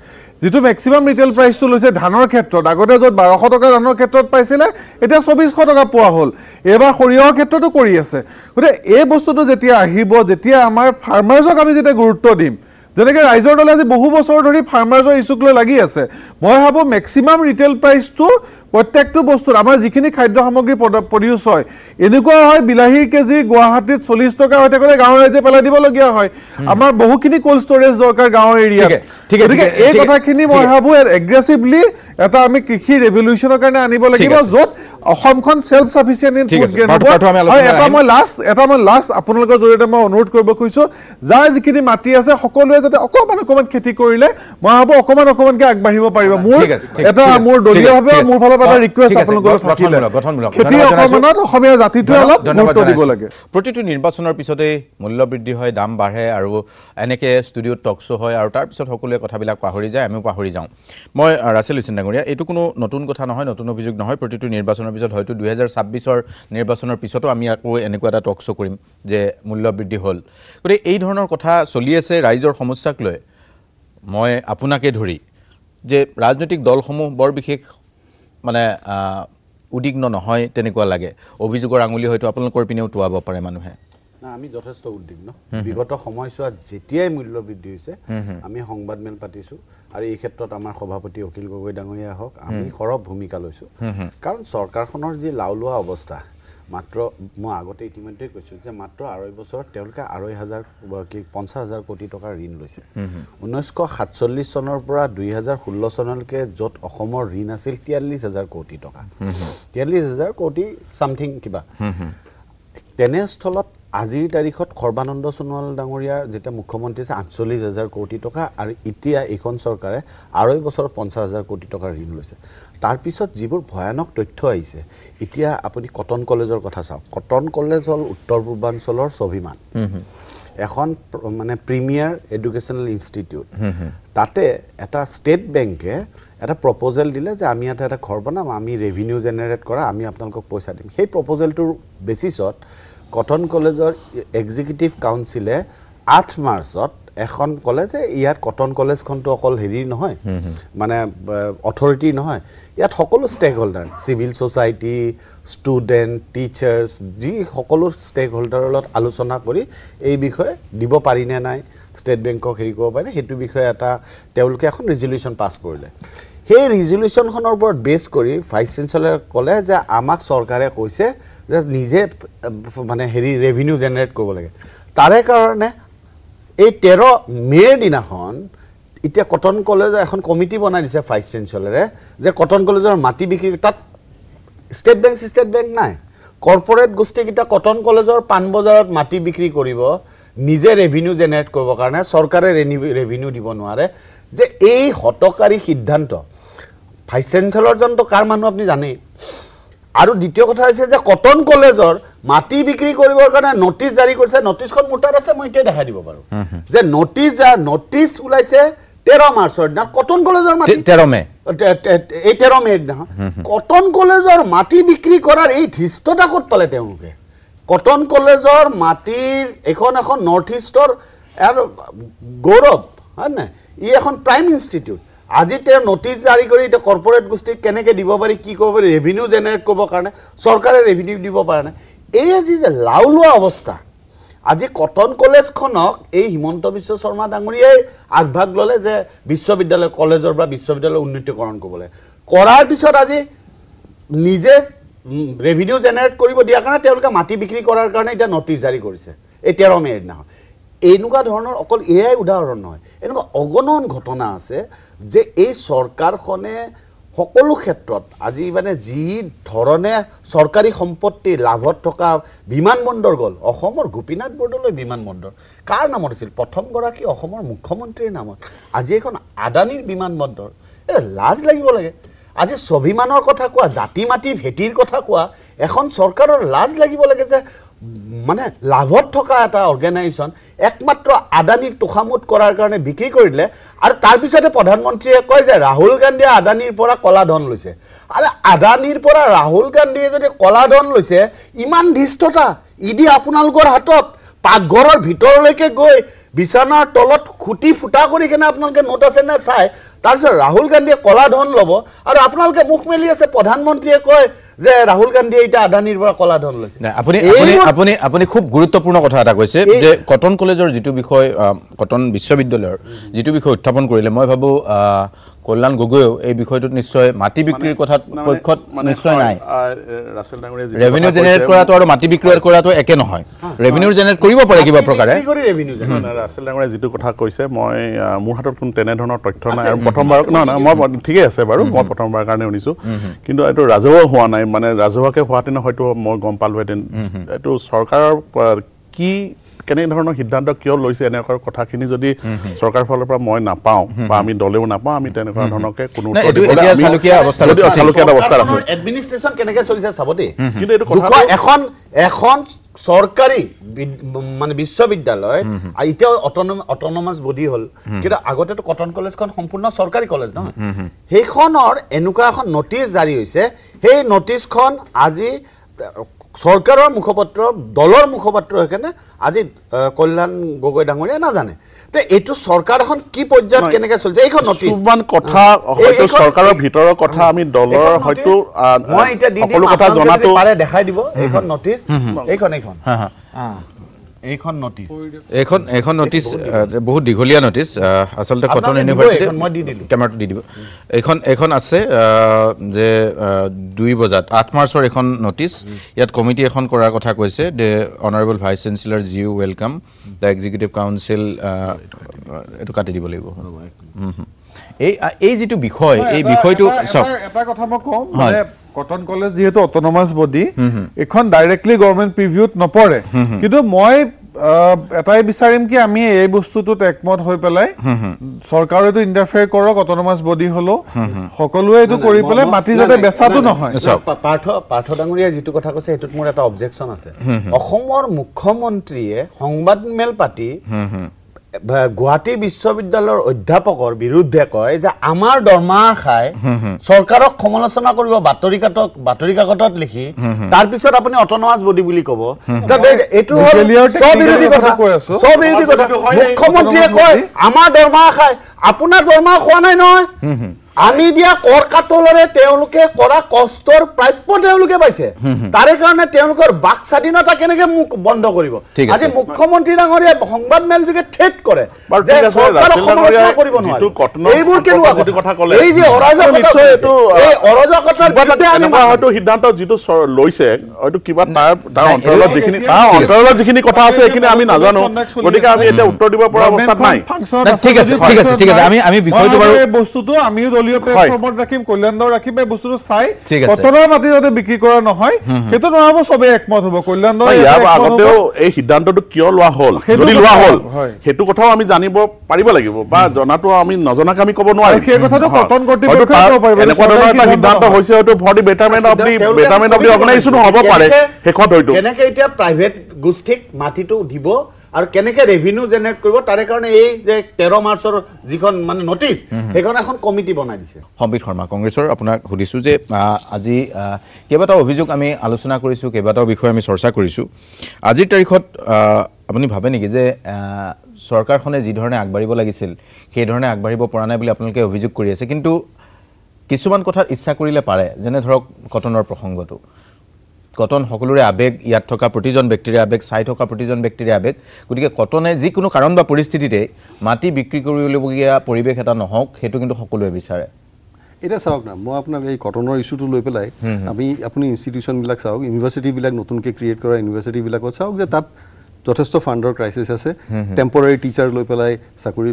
যেটো মেক্সিমাম ৰিটেইল প্ৰাইচটো লৈছে ধানৰ ক্ষেত্ৰত আগতে য'ত 1200 টকা ধানৰ ক্ষেত্ৰত পাইছিলে এতিয়া 2400 টকা পোৱা হ'ল এবাৰ সৰিয়হৰ ক্ষেত্ৰতো কৰি আছে গতিকে এই বস্তুটো যেতিয়া আহিব যেতিয়া আমাৰ ফাৰ্মাৰ্ছক আমি যেতিয়া গুৰুত্ব দিম যেনেকৈ ৰাইজৰ দলে আজি বহু বছৰ ধৰি ফাৰ্মাৰ্ছৰ ইছ্যুক লৈ লাগি আছে মই ভাবোঁ মেক্সিমাম ৰিটেইল প্ৰাইচটো প্ৰত্যেকটো বস্তুৰ আমাৰ যিখিনি খাদ্য সামগ্ৰী প্ৰডিউচ হয় এনেকুৱা হয় বিলাহীৰ কেজি গুৱাহাটীত 40 টকা হৈ থাকিলে গাঁৱৰ ৰাইজে পেলাই দিবলগীয়া হয় আমাৰ বহুখিনি কোল্ড ষ্টৰেজ দৰকাৰ গাঁৱৰ এৰিয়াত গতিকে এই কথাখিনি মই ভাবোঁ এগ্ৰেছিভলি এটা আমি কৃষি ৰেভলিউচনৰ কাৰণে আনিব লাগিব য'ত অসমখন সেলফ সাফিচিয়েন্ট ইন ফুড গ্ৰেইন হ'ব এটা মই লাষ্ট আপোনালোকৰ জৰিয়তে মই অনুৰোধ কৰিব খুজিছোঁ যাৰ যিখিনি মাটি আছে সকলোৱে যাতে অকণমান খেতি কৰিলে মই ভাবোঁ অকণমানকৈ আগবাঢ়িব পাৰিব মোৰ দলীয়ভাৱে মোৰ ফালৰ পৰা ৰিকুৱেষ্ট আপোনালোকৰ থাকিলে খেতি অকণমানত অসমীয়া জাতিটোৱে অলপ গুৰুত্ব দিব লাগে প্ৰতিটো নিৰ্বাচনৰ পিছতে মূল্য বৃদ্ধি হয় দাম বাঢ়ে আৰু এনেকৈ ষ্টুডিঅ'ত টক শ্ব' হয় আৰু তাৰপিছত সকলোৱে কথাবিলাক পাহৰি যায় আমিও পাহৰি যাওঁ মই ৰাছেল হুছেইন ডাঙৰীয়া এইটো কোনো নতুন কথা নহয় নতুন অভিযোগ নহয় প্ৰতিটো নিৰ্বাচনৰ পিছত হয়তো 2026ৰ নিৰ্বাচনৰ পিছতো আমি আকৌ এনেকুৱা এটা টক শ্ব' কৰিম যে মূল্য বৃদ্ধি হ'ল গতিকে এই ধৰণৰ কথা চলি আছে ৰাইজৰ সমস্যাক লৈ মই আপোনাকে ধৰি যে ৰাজনৈতিক দলসমূহ বৰ বিশেষ মানে উদ্বিগ্ন নহয় তেনেকুৱা লাগে অভিযোগৰ আঙুলি হয়তো আপোনালোকৰ পিনেও টুৱাব পাৰে মানুহে না আমি যথেষ্ট উদ্বিগ্ন বিগত সময়ছোৱাত যেতিয়াই মূল্য বৃদ্ধি হৈছে আমি সংবাদমেল পাতিছোঁ আৰু এই ক্ষেত্ৰত আমাৰ সভাপতি অখিল গগৈ ডাঙৰীয়া হওক আমি সৰব ভূমিকা লৈছোঁ কাৰণ চৰকাৰখনৰ যি লাওলোৱা অৱস্থা মাত্ৰ মই আগতে ইতিমধ্যে কৈছোঁ যে মাত্ৰ 2.5 বছৰত তেওঁলোকে 50,000 কোটি টকাৰ ঋণ লৈছে 1947 চনৰ পৰা 2016 চনলৈকে য'ত অসমৰ ঋণ আছিল 43,000 কোটি টকা 43,000 কোটি সামথিং কিবা তেনেস্থলত আজিৰ তাৰিখত সৰ্বানন্দ সোণোৱাল ডাঙৰীয়াৰ যেতিয়া মুখ্যমন্ত্ৰী আছে 48,000 কোটি টকা আৰু এতিয়া এইখন চৰকাৰে 2.5 বছৰত 50,000 কোটি টকাৰ ঋণ লৈছে তাৰপিছত যিবোৰ ভয়ানক তথ্য আহিছে এতিয়া আপুনি কটন কলেজৰ কথা চাওক কটন কলেজ হ'ল উত্তৰ পূৰ্বাঞ্চলৰ স্বাভিমান এখন মানে প্ৰিমিয়াৰ এডুকেশ্যনেল ইনষ্টিটিউট তাতে এটা ষ্টেট বেংকে এটা প্ৰপ'জেল দিলে যে আমি এটা ঘৰ বনাম আমি ৰেভিনিউ জেনেৰেট কৰা আমি আপোনালোকক পইচা দিম সেই প্ৰপ'জেলটোৰ বেচিছত কটন কলেজৰ এক্সিকিউটিভ কাউন্সিলে 8 মাৰ্চত এখন কলে যে ইয়াত কটন কলেজখনটো অকল হেৰি নহয় মানে অথৰিটি নহয় ইয়াত সকলো stakeholder civil society student teachers যি সকলো ষ্টেক হোল্ডাৰৰ লগত আলোচনা কৰি এই বিষয়ে দিব পাৰিনে নাই ষ্টেট বেংকক হেৰি কৰিব পাৰে সেইটো বিষয়ে এটা তেওঁলোকে এখন ৰিজলিউশ্যন পাছ কৰিলে সেই ৰিজলিউশ্যনখনৰ ওপৰত বেছ কৰি ভাইচ চেঞ্চেলৰ ক'লে যে আমাক চৰকাৰে কৈছে যে নিজে মানে হেৰি ৰেভিনিউ জেনেৰেট কৰিব লাগে তাৰে কাৰণে এই 13 মেৰ দিনাখন এতিয়া কটন কলেজৰ এখন কমিটি বনাই দিছে ভাইচ চেঞ্চেলৰে যে কটন কলেজৰ মাটি বিক্ৰী তাত ষ্টেট বেংক নাই কৰ্পৰেট গোষ্ঠীকেইটা কটন কলেজৰ পাণ বজাৰত মাটি বিক্ৰী কৰিব নিজে ৰেভিনিউ জেনেৰেট কৰিবৰ কাৰণে চৰকাৰে ৰেভিনিউ দিব নোৱাৰে যে এই হতকাৰী সিদ্ধান্ত ভাইচ চেঞ্চেলৰজনটো কাৰ মানুহ আপুনি জানেই আৰু দ্বিতীয় কথা হৈছে যে কটন কলেজৰ মাটি বিক্ৰী কৰিবৰ কাৰণে নটিচ জাৰি কৰিছে নটিচখন মোৰ তাত আছে মই এতিয়া দেখাই দিব পাৰোঁ যে নটিচ ওলাইছে 13 মাৰ্চৰ দিনা কটন কলেজৰ মাটি 13 মে এই 13 মেৰ দিনা কটন কলেজৰ মাটি বিক্ৰী কৰাৰ এই ধৃষ্টতা ক'ত পালে তেওঁলোকে কটন কলেজৰ মাটিৰ এখন নৰ্থ ইষ্টৰ গৌৰৱ হয় নাই ই এখন প্ৰাইম ইনষ্টিটিউট আজি তেওঁ নটিচ জাৰি কৰি এতিয়া কৰ্পৰেট গোষ্ঠীক কেনেকৈ দিব পাৰি কি কৰিব পাৰি ৰেভিনিউ জেনেৰেট কৰিবৰ কাৰণে চৰকাৰে ৰেভিনিউ দিব পৰা নাই এই আজি যে লাওলোৱা অৱস্থা আজি কটন কলেজখনক এই হিমন্ত বিশ্ব শৰ্মা ডাঙৰীয়াই আগভাগ ল'লে যে বিশ্ববিদ্যালয় কলেজৰ পৰা বিশ্ববিদ্যালয় উন্নীতকৰণ কৰিবলৈ কৰাৰ পিছত আজি নিজে ৰেভিনিউ জেনেৰেট কৰিব দিয়াৰ কাৰণে তেওঁলোকে মাটি বিক্ৰী কৰাৰ কাৰণে এতিয়া নটিচ জাৰি কৰিছে এই 13 মেৰ দিনাখন এনেকুৱা ধৰণৰ অকল এয়াই উদাহৰণ নহয় এনেকুৱা অগণন ঘটনা আছে যে এই চৰকাৰখনে সকলো ক্ষেত্ৰত আজি মানে যি ধৰণে চৰকাৰী সম্পত্তি লাভত থকা বিমানবন্দৰ গ'ল অসমৰ গোপীনাথ বৰদলৈ বিমানবন্দৰ কাৰ নামত আছিল প্ৰথমগৰাকী অসমৰ মুখ্যমন্ত্ৰীৰ নামত আজি এখন আদানীৰ বিমানবন্দৰ লাজ লাগিব লাগে আজি স্বাভিমানৰ কথা কোৱা জাতি মাটি ভেটিৰ কথা কোৱা এখন চৰকাৰৰ লাজ লাগিব লাগে যে মানে লাভত থকা এটা অৰ্গেনাইজেশ্যন একমাত্ৰ আদানীৰ তোষামুট কৰাৰ কাৰণে বিক্ৰী কৰিলে আৰু তাৰ পিছতে প্ৰধানমন্ত্ৰীয়ে কয় যে ৰাহুল গান্ধীয়ে আদানীৰ পৰা কলা ধন লৈছে আৰু আদানীৰ পৰা ৰাহুল গান্ধীয়ে যদি কলা ধন লৈছে ইমান ধৃষ্টতা ইডি আপোনালোকৰ হাতত পাকঘৰৰ ভিতৰলৈকে গৈ বিছানাৰ তলত খুটি ফুটা কৰি কেনে আপোনালোকে নোট আছে নে চাই তাৰপিছত ৰাহুল গান্ধীয়ে কলা ধন ল'ব আৰু আপোনালোকে মুখ মেলি আছে প্ৰধানমন্ত্ৰীয়ে কয় যে ৰাহুল গান্ধীয়ে এটা আদানীৰ পৰা কলা ধন লৈছে আপুনি খুব গুৰুত্বপূৰ্ণ কথা এটা কৈছে যে কটন কলেজৰ যিটো বিষয় কটন বিশ্ববিদ্যালয়ৰ যিটো বিষয় উত্থাপন কৰিলে মই ভাবো কল্যাণ গগৈও এই বিষয়টোত নিশ্চয় মাটি বিক্ৰীৰ কথাত পক্ষত নিশ্চয় নাই ৰেভিনিউ জেনেৰেট কৰাটো আৰু মাটি বিক্ৰী কৰাটো একে নহয় ৰেভিনিউ জেনেৰেট কৰিব পাৰে কিবা প্ৰকাৰে ৰাছেল ডাঙৰীয়াই যিটো কথা কৈছে মই মোৰ হাতত কোনো তেনেধৰণৰ তথ্য নাই আৰু প্ৰথমবাৰ নহয় মই ঠিকেই আছে বাৰু মই প্ৰথমবাৰৰ কাৰণে শুনিছোঁ কিন্তু এইটো ৰাজহুৱা হোৱা নাই মানে ৰাজহুৱাকৈ হোৱাহেঁতেন হয়তো মই গম পালোহেঁতেন এইটো চৰকাৰৰ কি কেনেধৰণৰ সিদ্ধান্ত কিয় লৈছে এনেকুৱা কথাখিনি যদি চৰকাৰৰ ফালৰ পৰা মই নাপাওঁ বা আমি দলেও নাপাওঁ আমি তেনেকুৱা ধৰণকে কোনো এডমিনিষ্ট্ৰেশ্যন কেনেকৈ চলিছে চাব দেই কিন্তু এইটো কথা এখন চৰকাৰী মানে বিশ্ববিদ্যালয় এতিয়াও অট'নমাছ বডি হ'ল কিন্তু আগতেতো কটন কলেজখন সম্পূৰ্ণ চৰকাৰী কলেজ নহয় সেইখনৰ এনেকুৱা এখন নটিচ জাৰি হৈছে সেই নটিচখন আজি চৰকাৰৰ মুখপাত্ৰ দলৰ মুখপাত্ৰ সেইকাৰণে আজি কল্যাণ গগৈ ডাঙৰীয়া নাজানে তে এইটো চৰকাৰ এখন কি পৰ্যায়ত কেনেকৈ চলিছে এইখন নটিচ কিছুমান কথা হয়তো চৰকাৰৰ ভিতৰৰ কথা আমি দলৰ হয়তো মই এতিয়া দি দিম কথা জনাটো পাৰে দেখাই দিব এইখন নটিচ এইখন এইখন নটিচ বহুত দীঘলীয়া নটিচ আচলতে কটন ইউনিভাৰ্চিটি কেমেৰাটো দি দিব এইখন আছে যে 2 বজাত 8 মাৰ্চৰ এখন নটিচ ইয়াত কমিটি এখন কৰাৰ কথা কৈছে the honourable vice chancellor ji welcome the executive council এইটো কাটি দিব লাগিব এই যিটো বিষয় এই বিষয়টো এটা কথা মই কওঁ মানে কটন কলেজ যেহেতু অট'নমাছ বডি এখন ডাইৰেক্টলি গভৰ্ণমেণ্ট প্ৰিভিউত নপৰে কিন্তু মই এটাই বিচাৰিম কি আমি এই বস্তুটোত একমত হৈ পেলাই চৰকাৰেতো ইণ্টাৰফেয়াৰ কৰক অট'নমাছ বডি হ'লেও সকলোৱে এইটো কৰি পেলাই মাটি যাতে বেচাটো নহয় পাৰ্থ ডাঙৰীয়াই যিটো কথা কৈছে সেইটোত মোৰ এটা অবজেকশ্যন আছে অসমৰ মুখ্যমন্ত্ৰীয়ে সংবাদমেল পাতি গুৱাহাটী বিশ্ববিদ্যালয়ৰ অধ্যাপকৰ বিৰুদ্ধে কয় যে আমাৰ দৰমহা খাই চৰকাৰক সমালোচনা কৰিব বাতৰি কাকতত লিখি তাৰপিছত আপুনি অট'নমাছ বডি বুলি ক'ব এইটো স্ববিৰোধী কথা মুখ্যমন্ত্ৰীয়ে কয় আমাৰ দৰমহা খাই আপোনাৰ দৰমহা খোৱা নাই নহয় আমি দিয়া কৰ কাতলৰে তেওঁলোকে কৰা কষ্টৰ প্ৰাপ্য তেওঁলোকে পাইছে তাৰে কাৰণে তেওঁলোকৰ বাক স্বাধীনতা কেনেকৈ বন্ধ কৰিব আজি মুখ্যমন্ত্ৰী ডাঙৰীয়াই সংবাদমেল যোগে থ্ৰেট কৰে যে চৰকাৰক সমালোচনা কৰিব নোৱাৰে এইবোৰ কেনেকুৱা কথা ক'লে এই যে অৰাজকতাৰ বিৰুদ্ধে আমি হয়তো সিদ্ধান্ত যিটো লৈছে হয়তো কিবা তাৰ অন্তৰালত যিখিনি কথা আছে সেইখিনি আমি নাজানো গতিকে আমি এতিয়া উত্তৰ দিব পৰা অৱস্থাত নাই ঠিক আছে আমি বিষয়টো বাৰু বস্তুটো আমিও দলীয় প্লেটফৰ্মত ৰাখিম কল্যাণদাও ৰাখিম এই বস্তুটো চাই কটনৰ মাটি যাতে বিক্ৰী কৰা নহয় সেইটো নহ'ব চবেই একমত হ'ব কল্যাণদাও আগতেও এই সিদ্ধান্তটো কিয় লোৱা হ'ল যদি লোৱা হ'ল সেইটো কথাও আমি জানিব পাৰিব লাগিব বা জনাটো আমি নজনাকে আমি ক'ব নোৱাৰিম সেই কথাটো কটন কৰ্তৃপক্ষই ক'ব পাৰিব এনেকুৱা ধৰণৰ এটা সিদ্ধান্ত হৈছে হয়তো for the betterment of the organisation হ'ব পাৰে শেষত হয়তো কেনেকে এতিয়া প্ৰাইভেট গোষ্ঠীক মাটিটো দিব আৰু কেনেকে ৰেভিনিউ জেনেৰেট কৰিব তাৰে কাৰণে এই যে 13 মাৰ্চৰ যিখন মানে নটিচ সেইখন এখন কমিটি বনাই দিছে সম্বিত শৰ্মা কংগ্ৰেছৰ আপোনাক সুধিছোঁ যে আজি কেইবাটাও অভিযোগ আমি আলোচনা কৰিছোঁ কেইবাটাও বিষয় আমি চৰ্চা কৰিছোঁ আজিৰ তাৰিখত আপুনি ভাবে নেকি যে চৰকাৰখনে যি ধৰণে আগবাঢ়িব লাগিছিল সেই ধৰণে আগবাঢ়িব পৰা নাই বুলি আপোনালোকে অভিযোগ কৰি আছে কিন্তু কিছুমান কথা ইচ্ছা কৰিলে পাৰে যেনে ধৰক কটনৰ প্ৰসংগটো কটন সকলোৰে আবেগ ইয়াত থকা প্ৰতিজন ব্যক্তিৰে আবেগ চাই থকা প্ৰতিজন ব্যক্তিৰে আবেগ গতিকে কটনে যিকোনো কাৰণ বা পৰিস্থিতিতে মাটি বিক্ৰী কৰিবলগীয়া পৰিৱেশ এটা নহওক সেইটো কিন্তু সকলোৱে বিচাৰে এটা চাওক না মই আপোনাক এই কটনৰ ইস্যুটো লৈ পেলাই আপুনি ইনষ্টিটিউশ্যনবিলাক চাওক ইউনিভাৰ্চিটিবিলাক নতুনকৈ ক্ৰিয়েট কৰা ইউনিভাৰ্চিটিবিলাকত চাওক যে তাত যথেষ্ট ফাণ্ডৰ ক্ৰাইচিছ আছে টেম্পৰাৰী টিচাৰ লৈ পেলাই চাকৰি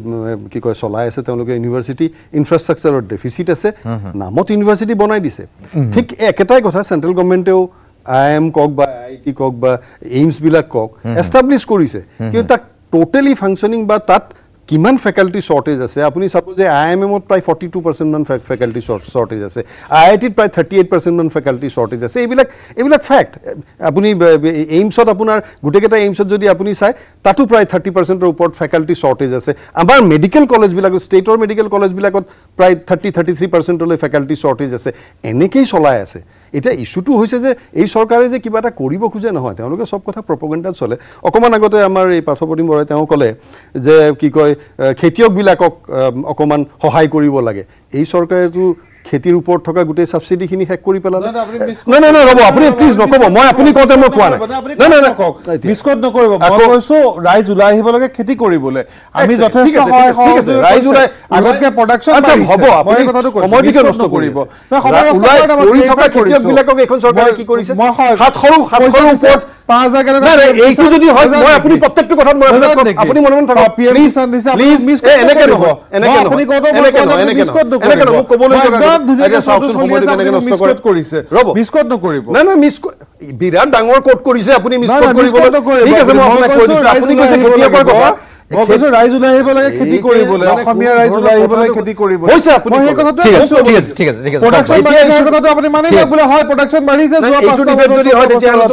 কি কয় চলাই আছে তেওঁলোকে ইউনিভাৰ্চিটি ইনফ্ৰাষ্ট্ৰাকচাৰৰ ডেফিচিট আছে নামত ইউনিভাৰ্চিটি বনাই দিছে ঠিক একেটাই কথা চেণ্ট্ৰেল গভৰ্ণমেণ্টেও IIM কওক বা IIT কওক বা এইমছবিলাক কওক এষ্টাব্লিছ কৰিছে কিন্তু তাক টোটেলি ফাংচনিং বা তাত কিমান ফেকাল্টি শ্বৰ্টেজ আছে আপুনি চাব যে IIMত প্ৰায় 42% মান ফেকাল্টি শ্বৰ্টেজ আছে IITত প্ৰায় 38% মান ফেকাল্টি শ্বৰ্টেজ আছে এইবিলাক ফেক্ট আপুনি এইমছত আপোনাৰ গোটেইকেইটা এইমছত যদি আপুনি চাই তাতো প্ৰায় 30%ৰ ওপৰত ফেকাল্টি শ্বৰ্টেজ আছে আমাৰ মেডিকেল কলেজবিলাক ষ্টেটৰ মেডিকেল কলেজবিলাকত প্ৰায় 33% ফেকাল্টি শ্বৰ্টেজ আছে এনেকেই চলাই আছে এটা ইস্যুটো হৈছে যে এই চৰকাৰে যে কিবা এটা কৰিব খোজে নহয় তেওঁলোকে সব কথা প্ৰপগেণ্ডাত চলে অকমান আগতে আমাৰ এই পাৰ্থপ্ৰতিম বৰাই তেওঁ ক'লে যে কি কয় খেতিয়কবিলাকক অকমান সহায় কৰিব লাগে এই চৰকাৰেটো খেতিৰ ওপৰত থকা গোটেই সাবসিডিখিনি হেক কৰি পেলালে নাই ৰব আপুনি প্লিজ নকব মই আপুনি কওঁতে মই কোৱা নাই নাই মিসকট নকৰিব মই কৈছো ৰাইজ ওলাই আহিব লাগে খেতি কৰিবলৈ আমি যথেষ্ট হয় ঠিক আছে ৰাইজ ওলাই আগতকে প্ৰডাকচন হ'ব আপুনি কথাটো কৈছো সময় দিকে নষ্ট কৰিব ওলাই কৰি থকা খেতিয়কবিলাকক এখন চৰকাৰে কি কৰিছে হাত সৰু ওপৰত 5000 কেনে এইটো যদি হয় মই আপুনি প্ৰত্যেকটো কথাত মই আপুনি মনে মনে থাকক প্লিজ এনেকে নহয় আপুনি মিসকট নকৰিব ক'বলৈ মিসকট নকৰিব নাই মিসকট বিৰাট ডাঙৰ কোট কৰিছে আপুনি মিসকট কৰিব ঠিক আছে মই আপোনাক কৈ দিছো আপুনি কৈছে খেতিয়কৰ কথা মই কৈছো ৰাইজ ওলাই আহিব লাগে খেতি কৰিবলৈ অসমীয়া ৰাইজ ওলাই আহিব লাগে খেতি কৰিবলৈ হৈছে আপুনি এই কথাটো ঠিক আছে প্ৰডাকচন বাঢ়িছে কথাটো আপুনি মানি লওক বোলে হয় প্ৰডাকচন বাঢ়িছে যোৱা 5 ডিবেট যদি হয় তেতিয়া হলে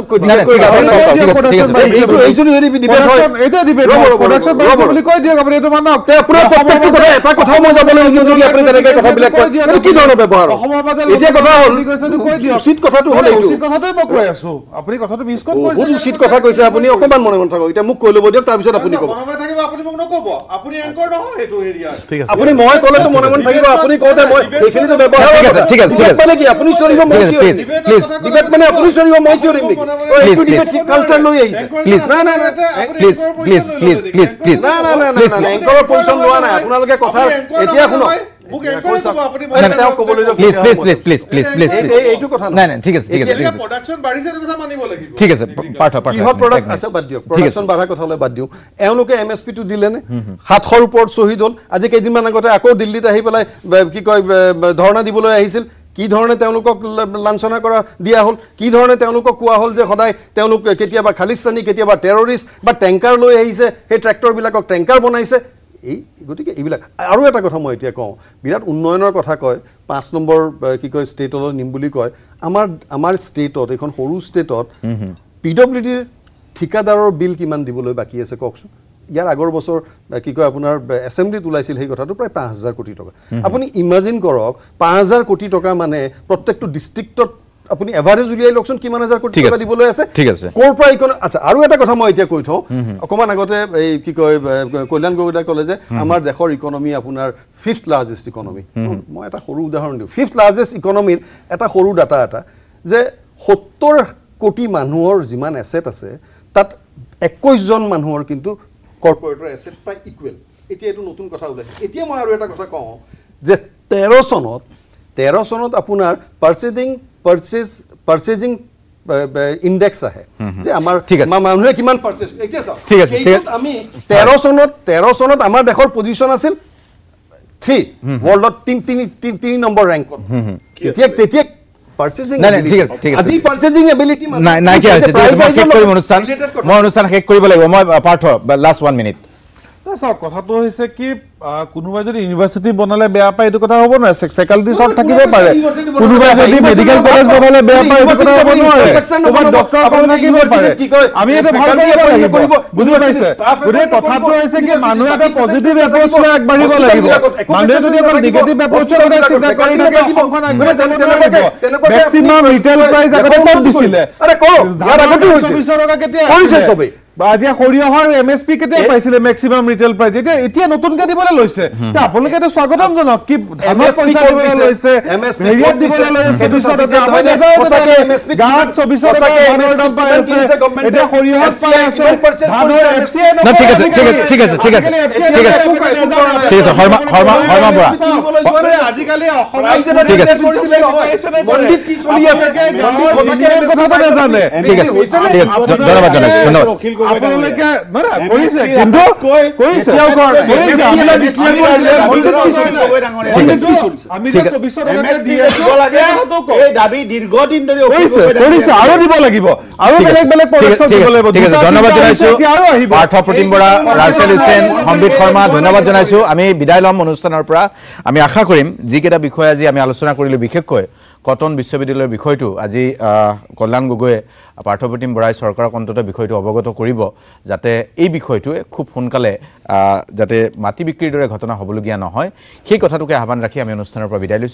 এই যদি ডিবেট হয় এটা ডিবেট প্ৰডাকচন বাঢ়িছে বুলি কৈ দিয়ক আপুনি এইটো মানক তে পুৰা প্ৰত্যেকটো কথা এটা কথা মই যাবলৈ কিন্তু যদি আপুনি তেনেকৈ কথাবিলাক কয় এইটো কি ধৰণৰ ব্যৱহাৰ অসমৰ বাজার এতিয়া কথা হ'ল কৈ দিয়ক উচিত কথাটো হ'ল এইটো উচিত কথাটোই মই কৈ আছো আপুনি কথাটো মিসকট কৰিছে বহুত উচিত কথা কৈছে আপুনি অকমান মনে মনে থাকক এতিয়া মোক কৈ ল'ব দিয়ক তাৰ পিছত আপুনি ক'ব আপুনি মোক নকব আপুনি এংকৰ নহয় এটো এৰিয়া ঠিক আছে আপুনি মই কলেটো মনে মনে থাকিব আপুনি কওতে মই এইখিনিটো ব্যৱহাৰ ঠিক আছে মানে কি আপুনি সৰিব মই প্লিজ ডিবেট মানে আপুনি সৰিব মই সৰিম নেকি প্লিজ কালচাৰ লৈ আহিছে প্লিজ না প্লিজ না এংকৰ পজিশন লোৱা নাই আপোনালোকে কথা এতিয়া শুনক মোক এংকৰ দিব আপুনি মই ক'বলৈ যাওক প্লিজ এইটো কথা নাই ঠিক আছে প্ৰডাকচন বাঢ়িছে এটো কথা মানিব লাগিব ঠিক আছে পাৰ্থ কিহৰ প্ৰডাক্ট আছে বাদ দিয়ক প্ৰডাকচন বাঢ়া কথালৈ বাদ দিও এওঁলোকে MSP টো দিলে নে 700 ওপৰত শহীদ হ'ল আজি কেইদিনমান আগতে আকৌ দিল্লীত আহি পেলাই কি কয় ধৰ্ণা দিবলৈ আহিছিল কি ধৰণে তেওঁলোকক লাঞ্ছনা কৰা দিয়া হ'ল কি ধৰণে তেওঁলোকক কোৱা হ'ল যে সদায় তেওঁলোক কেতিয়াবা খালিস্তানী কেতিয়াবা টেৰৰিষ্ট বা ট্যাঙ্কাৰ লৈ আহিছে সেই ট্ৰেক্টৰবিলাকক ট্যাঙ্কাৰ বনাইছে এই গতিকে এইবিলাক আৰু এটা কথা মই এতিয়া কওঁ বিৰাট উন্নয়নৰ কথা কয় 5 নম্বৰ কি কয় ষ্টেটলৈ নিম বুলি কয় আমাৰ ষ্টেটত এখন সৰু ষ্টেটত PWD ঠিকাদাৰৰ বিল কিমান দিবলৈ বাকি আছে কওকচোন ইয়াৰ আগৰ বছৰ কি কয় আপোনাৰ এছেম্বলিত ওলাইছিল সেই কথাটো প্ৰায় 5000 কোটি টকা আপুনি ইমাজিন কৰক 5000 কোটি টকা মানে প্ৰত্যেকটো ডিস্ট্ৰিক্টত আপুনি এভাৰেজ উলিয়াই লওকচোন কিমান হাজাৰ কোটি টকা দিবলৈ আছে ঠিক আছে কোৰ পৰা ইকন আচ্ছা আৰু এটা কথা মই এতিয়া কৈ থওঁ অকমান আগতে এই কি কয় কল্যাণ গগৈদা ক'লে যে আমাৰ দেশৰ ইকনমি আপোনাৰ 5th লাৰ্জেষ্ট ইকনমি মই এটা সৰু উদাহৰণ দিওঁ 5th লাৰ্জেষ্ট ইকনমিৰ এটা সৰু ডাটা এটা যে 70 কোটি মানুহৰ যিমান এছেট আছে তাত 21 জন মানুহৰ কিন্তু কৰ্পোৰেটৰ এছেট প্ৰায় ইকুৱেল এতিয়া এটো নতুন কথা ওলাইছে এতিয়া মই আৰু এটা কথা কওঁ যে 13 চনত আপোনাৰ পাৰচেজিং ইনডেক্স আহে যে আমাৰ মানুহে কিমান পাৰচেজ এতিয়া ঠিক আছে আমি 13 চনত আমাৰ দেশৰ পজিশন আছিল 3 ওয়াৰ্ল্ডত 3 নম্বৰ ৰেংকত তেতিয়া পাৰচেজিং ঠিক আছে আজি পাৰচেজিং এবিলিটি নাই কি আছে মই শেষ কৰিম অনুষ্ঠান শেষ কৰিব লাগিব মই পাৰ্থ লাষ্ট 1 মিনিট সব কথাটো হৈছে কি কোনোবা যদি ইউনিভাৰ্সিটি বনালে বেয়া পায় এটো কথা হ'ব না ফেকাল্টি সব থাকিব পাৰে কোনোবা যদি মেডিকেল কলেজ বনালে বেয়া পায় এটো কথা হ'ব নহয় কোনোবা ডক্টৰ কোন থাকিব পাৰে আমি এটা ভাল কৰিব বুজি পাইছে গুৰে কথাটো হৈছে কি মানুহ এটা পজিটিভ এপ্ৰোচ লৈ আগবাঢ়িব লাগিব মানুহে যদি অকল নেগেটিভ এপ্ৰোচ লৈ চিন্তা কৰি থাকে অসমখন আগবাঢ়ি তেনেকৈ ম্যাক্সিমাম ৰিটেল প্ৰাইস আগতে কম দিছিলে আৰে কো ইয়াৰ আগতে হৈছে 20 টকা কেতিয়া কৰিছে সবে বাদিয়া খৰিয়হৰ MSP কেতিয়া পাইছিলে ম্যাক্সিমাম ৰিটেল প্ৰাইস এতিয়া নতুনকে দিবলৈ লৈছে আপোনালোকে এটা স্বাগতম জনক কি ধানৰ পইচা দিবলৈ লৈছে হেৰিয়ত দিবলৈ লৈছে সেইটো সফিচিয়েন্ট হয় না MSP গাঁত 24 টকা ধানৰ দাম পাই আছে এতিয়া খৰিয়হত পাই আছে ধানৰ FCI না ঠিক আছে হৰমা বৰা আজিকালি ঠিক আছে মন্দিত কি চলি আছে কথাটো নাজানে ঠিক আছে ধন্যবাদ আপোনালোকে কৰিছে কিন্তু কৰিছে আমি যে 24 টকা দি আছো এই দাবী দীৰ্ঘদিন ধৰি কৰিছে আৰু দিব লাগিব আৰু বেলেগ বেলেগ প্ৰডাকশন দিব লাগিব ঠিক আছে ধন্যবাদ জনাইছো পাৰ্থ প্ৰতিম বৰা ৰাছেল হুছেইন সম্বিত শৰ্মা ধন্যবাদ জনাইছো আমি বিদায় লম অনুষ্ঠানৰ পৰা আমি আশা কৰিম যিকেইটা বিষয় আজি আমি আলোচনা কৰিলো বিশেষকৈ কটন বিশ্ববিদ্যালয়ৰ বিষয়টো আজি কল্যাণ গগৈয়ে পাৰ্থ প্ৰতিম বৰাই চৰকাৰক অন্তত বিষয়টো অৱগত কৰিব যাতে এই বিষয়টোৱে খুব সোনকালে যাতে মাটি বিক্ৰীৰ দৰে ঘটনা হ'বলগীয়া নহয় সেই কথাটোকে আহ্বান ৰাখি আমি অনুষ্ঠানৰ পৰা বিদায় লৈছো